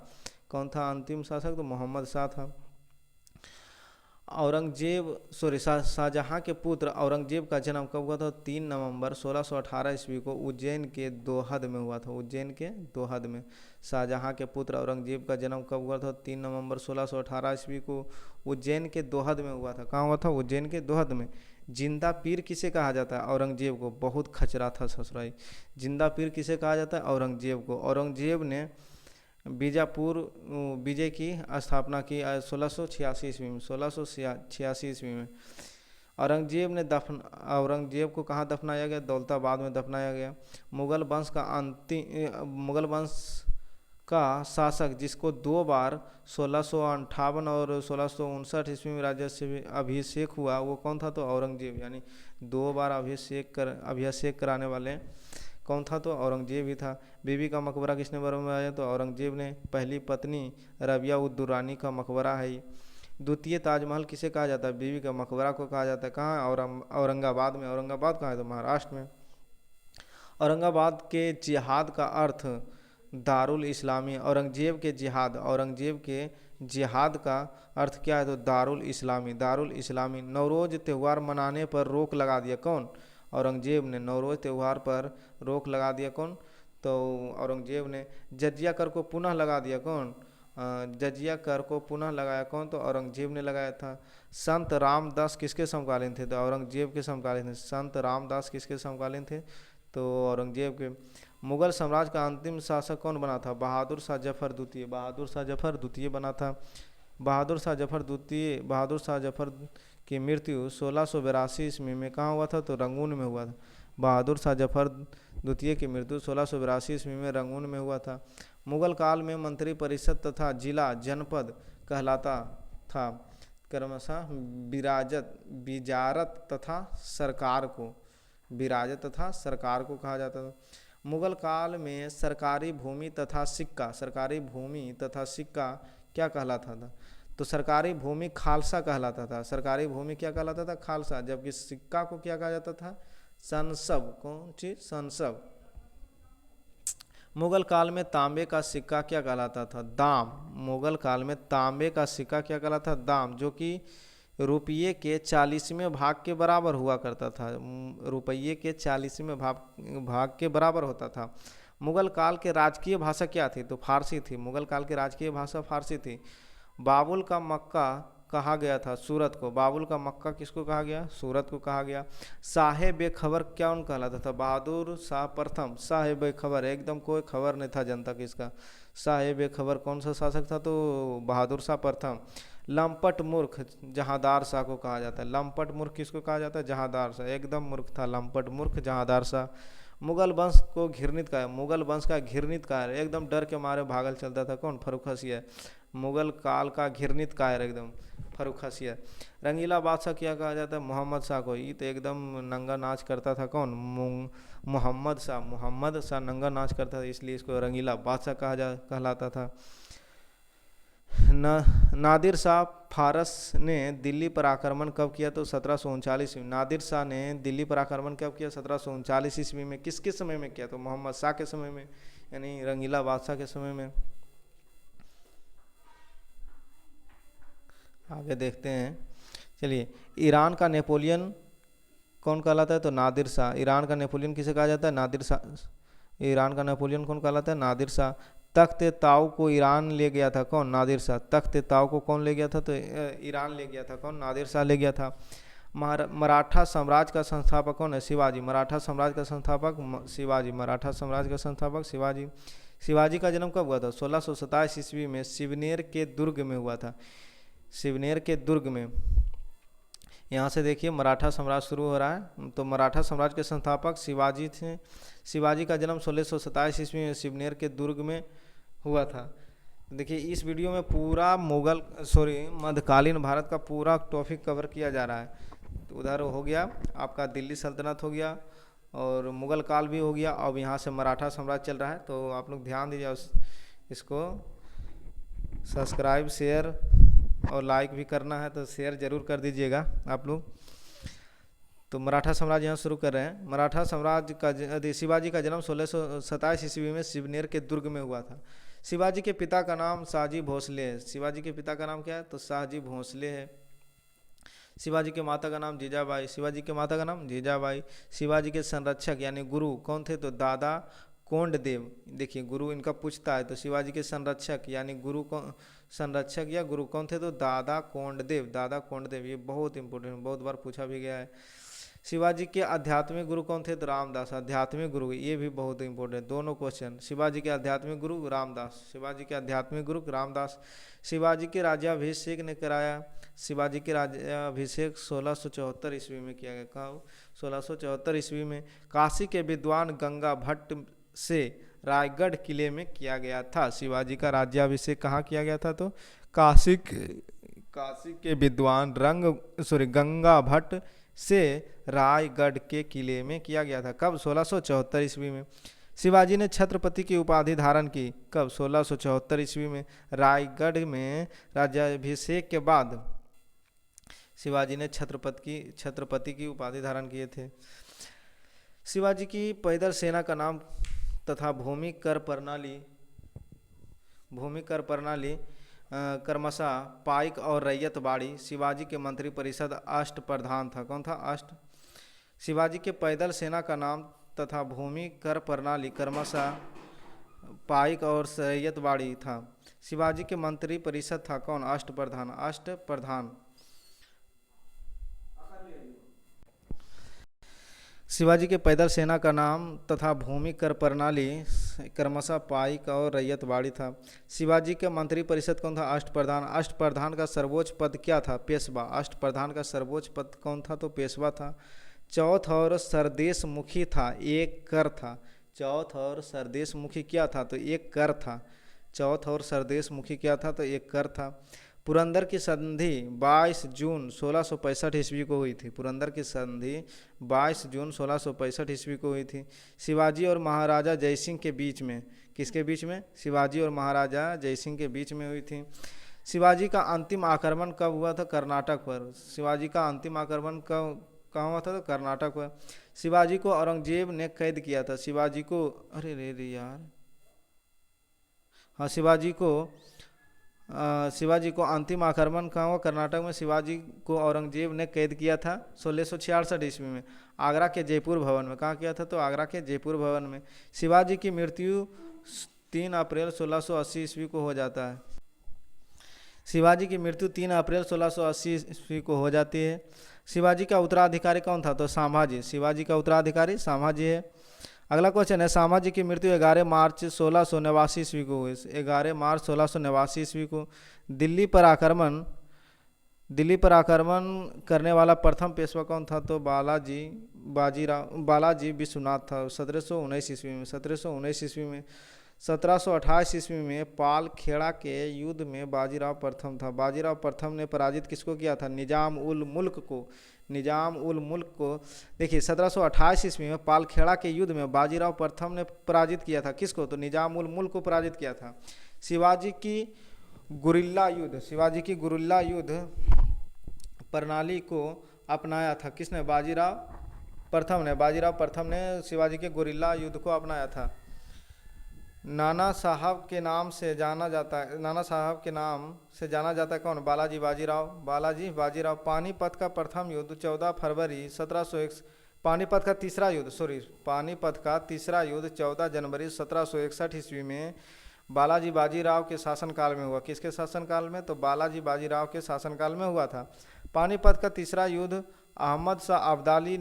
कौन था अंतिम शासक? तो मोहम्मद शाह था। औरंगजेब शाहजहां के पुत्र औरंगजेब का जन्म कब हुआ था? 3 नवंबर 1618 ईस्वी को उज्जैन के दोहद में हुआ था, उज्जैन के दोहद में। शाहजहां के पुत्र औरंगजेब का जन्म कब हुआ था? 3 नवंबर 1618 ईस्वी को उज्जैन के दोहद में हुआ था। कहाँ हुआ था? उज्जैन के दोहद में। जिंदा पीर किसे कहा जाता है? औरंगजेब को। बहुत खचरा था ससुराई। जिंदा पीर किसे कहा जाता है? औरंगजेब को। औरंगजेब ने बीजापुर विजय की स्थापना की 1686 ईस्वी में, 1686 ईस्वी में। औरंगजेब को कहाँ दफनाया गया? दौलताबाद में दफनाया गया। मुगल वंश का शासक जिसको 2 बार 1658 और 1659 ईस्वी में राज्य से अभिषेक हुआ, वो कौन था? तो औरंगजेब। यानी 2 बार अभिषेक कराने वाले कौन था? तो औरंगजेब ही था। बीबी का मकबरा किसने बनवाया? तो औरंगजेब ने। पहली पत्नी रबिया उद दुर्रानी का मकबरा है। द्वितीय ताजमहल किसे कहा जाता है? बीबी का मकबरा को कहा जाता है। कहाँ? औरंगाबाद में। औरंगाबाद कहाँ है? तो महाराष्ट्र में। औरंगाबाद के जिहाद का अर्थ दारुल इस्लामी। औरंगजेब के जिहाद का अर्थ क्या है? तो दारुल इस्लामी, दारुल इस्लामी। नवरोज त्यौहार मनाने पर रोक लगा दिया कौन? औरंगजेब ने। नवरोज त्यौहार पर रोक लगा दिया कौन? तो औरंगजेब ने। जजिया कर को पुनः लगा दिया कौन? जजिया कर को पुनः लगाया कौन? तो औरंगजेब ने लगाया था। संत रामदास किसके समकालीन थे? तो औरंगजेब के समकालीन थे। संत रामदास किसके समकालीन थे? तो औरंगजेब के। मुगल साम्राज्य का अंतिम शासक कौन बना था? बहादुर शाह जफर द्वितीय। बहादुर शाह जफर द्वितीय बना था। बहादुर शाह जफर की मृत्यु 1682 ईस्वी में कहाँ हुआ था? तो रंगून में हुआ था। बहादुर शाह जफर द्वितीय की मृत्यु 1682 ईस्वी में रंगून में हुआ था। मुगल काल में मंत्री परिषद तथा जिला जनपद कहलाता था क्रमशः विजारत तथा सरकार को। विराजत तथा सरकार को कहा जाता था। मुगल काल में सरकारी भूमि तथा सिक्का क्या कहलाता था? तो सरकारी भूमि खालसा कहलाता था। सरकारी भूमि क्या कहलाता था? खालसा। जबकि सिक्का को क्या कहा जाता था? संसब। कौन चीज? संसब। मुगल काल में तांबे का सिक्का क्या कहलाता था? दाम। मुगल काल में तांबे का सिक्का क्या कहलाता था? दाम, जो कि रुपये के 40वें भाग के बराबर हुआ करता था। रुपये के 40वें भाग के बराबर होता था। मुगल काल के राजकीय भाषा क्या थी? तो फारसी थी। मुगल काल की राजकीय भाषा फारसी थी। बाबुल का मक्का कहा गया था सूरत को। बाबुल का मक्का किसको कहा गया? सूरत को कहा गया। साहेब बेखबर क्या उन कहलाता था? बहादुर शाह प्रथम। साहेब बेखबर, एकदम कोई खबर नहीं था जनता की इसका। साहेब बेखबर कौन सा शासक था? तो बहादुर शाह प्रथम। लंपट मूर्ख जहांदार शाह को कहा जाता है। लंपट मूर्ख किसको कहा जाता है? जहांदार शाह। एकदम मूर्ख था लंपट मूर्ख जहांदार शाह। मुगल वंश को घृणित का है। मुगल वंश का घृणित कायर, एकदम डर के मारे भागल चलता था कौन? फर्रुखासिया। मुगल काल का घृणित कायर एकदम फर्रुखासिया। रंगीला बादशाह क्या कहा जाता है? मोहम्मद शाह को। ये तो एकदम नंगा नाच करता था कौन? मोहम्मद शाह नंगा नाच करता था, इसलिए इसको रंगीला बादशाह कहलाता था। नादिर शाह फारस ने दिल्ली पर आक्रमण कब किया? तो 1739 में। नादिर शाह ने दिल्ली पर आक्रमण कब किया? 1739 ईस्वी में। किसके समय में किया? तो मोहम्मद शाह के समय में, यानी रंगीला बादशाह के समय में। आगे देखते हैं। चलिए, ईरान का नेपोलियन कौन कहलाता है? तो नादिर शाह। ईरान का नेपोलियन किसे कहा जाता है? नादिर शाह। ईरान का नेपोलियन कौन कहलाता है? नादिर शाह। तख्त ताऊ को ईरान ले गया था कौन? नादिर शाह। तख्त ताऊ को कौन ले गया था? तो ईरान ले गया था। कौन? नादिर शाह ले गया था। मराठा साम्राज्य का संस्थापक कौन है? शिवाजी। मराठा साम्राज्य का संस्थापक शिवाजी। मराठा साम्राज्य का संस्थापक शिवाजी। शिवाजी का जन्म कब हुआ था? 1627 ईस्वी में शिवनेर के दुर्ग में हुआ था। शिवनेर के दुर्ग में। यहाँ से देखिए मराठा साम्राज्य शुरू हो रहा है। तो मराठा साम्राज्य के संस्थापक शिवाजी थे। शिवाजी का जन्म 1627 ईस्वी में शिवनेर के दुर्ग में हुआ था। देखिए इस वीडियो में पूरा मध्यकालीन भारत का पूरा टॉपिक कवर किया जा रहा है। तो उधर हो गया आपका दिल्ली सल्तनत हो गया और मुग़ल काल भी हो गया। अब यहाँ से मराठा साम्राज्य चल रहा है। तो आप लोग ध्यान दीजिए, इसको सब्सक्राइब शेयर और लाइक भी करना है, तो शेयर ज़रूर कर दीजिएगा आप लोग। तो मराठा साम्राज्य यहाँ शुरू कर रहे हैं। मराठा साम्राज्य का शिवाजी का जन्म 1627 ईस्वी में शिवनेर के दुर्ग में हुआ था। शिवाजी के पिता का नाम शाहजी भोसले है। शिवाजी के पिता का नाम क्या है? तो शाहजी भोसले है। शिवाजी के माता का नाम जीजाबाई। शिवाजी के माता का नाम जीजाबाई। शिवाजी के संरक्षक यानी गुरु कौन थे? तो दादा कोंडदेव। देखिए गुरु इनका पूछता है, तो शिवाजी के संरक्षक यानी गुरु कौन? संरक्षक या गुरु कौन थे? तो दादा कोंडदेव। दादा कोंडदेव, ये बहुत इंपॉर्टेंट, बहुत बार पूछा भी गया है। शिवाजी के आध्यात्मिक गुरु कौन थे? तो रामदास। आध्यात्मिक गुरु, ये भी बहुत इंपॉर्टेंट, दोनों क्वेश्चन। शिवाजी के आध्यात्मिक गुरु रामदास। शिवाजी के आध्यात्मिक गुरु रामदास। शिवाजी के राज्याभिषेक ने कराया। शिवाजी के राज्याभिषेक 1674 ईस्वी में किया गया। कहाँ? 1674 ईस्वी में काशी के विद्वान गंगा भट्ट से रायगढ़ किले में किया गया था। शिवाजी का राज्याभिषेक कहाँ किया गया था? तो काशी के विद्वान गंगा भट्ट से रायगढ़ के किले में किया गया था। कब? 1674 ईस्वी में। शिवाजी ने छत्रपति की उपाधि धारण की। कब? 1674 ईस्वी में। रायगढ़ में राज्याभिषेक के बाद शिवाजी ने छत्रपति की उपाधि धारण किए थे। शिवाजी की पैदल सेना का नाम तथा भूमि कर प्रणाली क्रमशः पाइक और रैयत बाड़ी। शिवाजी के मंत्री परिषद अष्ट प्रधान था। कौन था? अष्ट। शिवाजी के पैदल सेना का नाम तथा भूमि कर प्रणाली क्रमशः पाइक और रैयत बाड़ी था। शिवाजी के मंत्री परिषद था कौन? अष्ट प्रधान। अष्ट प्रधान। शिवाजी के पैदल सेना का नाम तथा भूमि कर प्रणाली क्रमशः पाइक और रैयत बाड़ी था। शिवाजी के मंत्री परिषद कौन था? अष्ट प्रधान। अष्ट प्रधान का सर्वोच्च पद क्या था? पेशवा। अष्ट प्रधान का सर्वोच्च पद कौन था? तो पेशवा था। चौथ और सरदेश मुखी था, एक कर था। चौथ और सरदेश मुखी क्या था? तो एक कर था। चौथ और सरदेश मुखी क्या था? तो एक कर था। पुरंदर की संधि 22 जून 1665 ईस्वी को हुई थी। पुरंदर की संधि 22 जून 1665 ईस्वी को हुई थी। शिवाजी और महाराजा जयसिंह के बीच में, किसके बीच में? शिवाजी और महाराजा जयसिंह के बीच में हुई थी। शिवाजी का अंतिम आक्रमण कब हुआ था? कर्नाटक पर। शिवाजी का अंतिम आक्रमण कहाँ हुआ था? तो कर्नाटक पर। शिवाजी को औरंगजेब ने कैद किया था। शिवाजी को, अरे रे यार, हाँ, शिवाजी को अंतिम आक्रमण कहाँ हुआ? कर्नाटक में। शिवाजी को औरंगजेब ने कैद किया था 1666 ईस्वी में आगरा के जयपुर भवन में। कहाँ किया था? तो आगरा के जयपुर भवन में। शिवाजी की मृत्यु 3 अप्रैल 1680 ईस्वी को हो जाता है। शिवाजी की मृत्यु 3 अप्रैल 1680 ईस्वी को हो जाती है। शिवाजी का उत्तराधिकारी कौन था? तो संभाजी। शिवाजी का उत्तराधिकारी संभाजी है। अगला क्वेश्चन है, संभाजी की मृत्यु 11 मार्च 1689 ईस्वी को हुई। 11 मार्च 1689 ईस्वी को। दिल्ली पर आक्रमण करने वाला प्रथम पेशवा कौन था? तो बालाजी विश्वनाथ था। 1719 ईस्वी में। 1719 ईस्वी में। 1728 ईस्वी में पाल खेड़ा के युद्ध में बाजीराव प्रथम था। बाजीराव प्रथम ने पराजित किसको किया था? निजाम उल मुल्क को। देखिए 1728 ईस्वी में पाल खेड़ा के युद्ध में बाजीराव प्रथम ने पराजित किया था। किसको? तो निजाम उल मुल्क को पराजित किया था। शिवाजी की गुरिल्ला युद्ध प्रणाली को अपनाया था किसने? बाजीराव प्रथम ने शिवाजी के गुरिल्ला युद्ध को अपनाया था। नाना साहब के नाम से जाना जाता है कौन? बालाजी बाजीराव। पानीपत का प्रथम युद्ध 14 फरवरी 1701। पानीपत का तीसरा युद्ध 14 जनवरी 1761 ईस्वी में बालाजी बाजीराव के शासनकाल में हुआ। किसके शासनकाल में? तो बालाजी बाजीराव के शासनकाल में हुआ था। पानीपत का तीसरा युद्ध अहमद शाह अब्दाली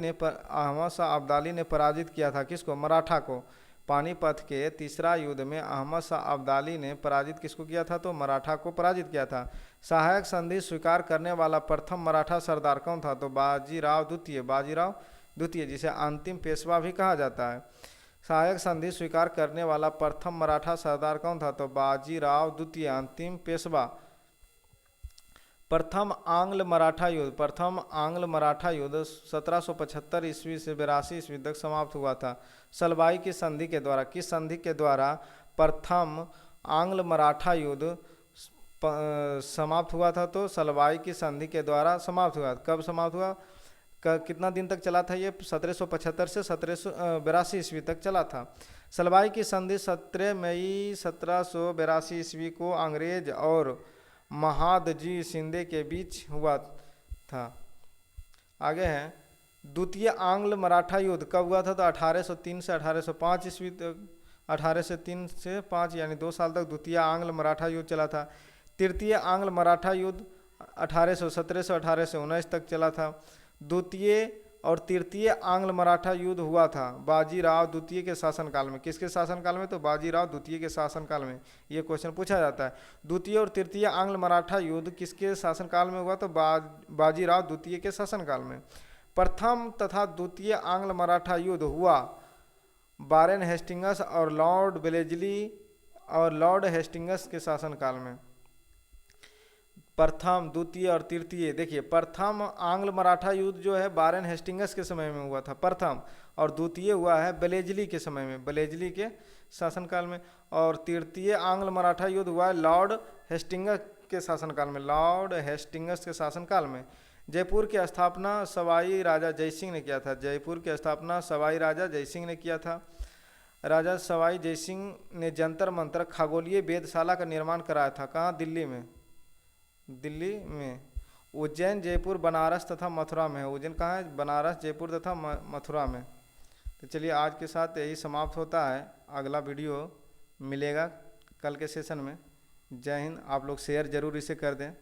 ने पराजित किया था। किसको? मराठा को। पानीपत के तीसरा युद्ध में अहमद शाह अब्दाली ने पराजित किसको किया था? तो मराठा को पराजित किया था। सहायक संधि स्वीकार करने वाला प्रथम मराठा सरदार कौन था? तो बाजीराव द्वितीय, जिसे अंतिम पेशवा भी कहा जाता है। सहायक संधि स्वीकार करने वाला प्रथम मराठा सरदार कौन था? तो बाजीराव द्वितीय, अंतिम पेशवा। प्रथम आंग्ल मराठा युद्ध 1775 ईस्वी से 82 ईस्वी तक समाप्त हुआ था। सलवाई की संधि के द्वारा। किस संधि के द्वारा प्रथम आंग्ल मराठा युद्ध समाप्त हुआ था? तो सलवाई की संधि के द्वारा समाप्त हुआ। कब समाप्त हुआ? कितना दिन तक चला था ये? 1775 से 1782 ईस्वी तक चला था। सलवाई की संधि 17 मई 1782 ईस्वी को अंग्रेज और महादजी शिंदे के बीच हुआ था। आगे है द्वितीय आंग्ल मराठा युद्ध कब हुआ था? तो 1803 से 1805 ईस्वी तक, 1803 से 5 यानी 2 साल तक द्वितीय आंग्ल मराठा युद्ध चला था। तृतीय आंग्ल मराठा युद्ध 1817 से 1819 तक चला था। द्वितीय और तृतीय आंग्ल मराठा युद्ध हुआ था बाजीराव द्वितीय के शासनकाल में। किसके शासनकाल में? तो बाजीराव द्वितीय के शासनकाल में। ये क्वेश्चन पूछा जाता है। द्वितीय और तृतीय आंग्ल मराठा युद्ध किसके शासनकाल में हुआ? तो बाजीराव द्वितीय के शासनकाल में। प्रथम तथा द्वितीय आंग्ल मराठा युद्ध हुआ वारेन हेस्टिंगस और लॉर्ड हेस्टिंगस के शासनकाल में। प्रथम, द्वितीय और तृतीय, देखिए प्रथम आंग्ल मराठा युद्ध जो है वारेन हेस्टिंगस के समय में हुआ था प्रथम, और द्वितीय हुआ है ब्लेजली के समय में, ब्लेजली के शासनकाल में। और तृतीय आंग्ल मराठा युद्ध हुआ है लॉर्ड हेस्टिंगस के शासनकाल में, लॉर्ड हेस्टिंगस के शासनकाल में। जयपुर की स्थापना सवाई राजा जयसिंह ने किया था। जयपुर की स्थापना सवाई राजा जयसिंह ने किया था। राजा सवाई जयसिंह ने जंतर मंतर खगोलीय वेधशाला का निर्माण कराया था। कहाँ? दिल्ली में। उज्जैन, जयपुर, बनारस तथा मथुरा में है। उज्जैन कहाँ है? बनारस, जयपुर तथा मथुरा में। तो चलिए आज के साथ यही समाप्त होता है। अगला वीडियो मिलेगा कल के सेशन में। जय हिंद। आप लोग शेयर जरूर इसे कर दें।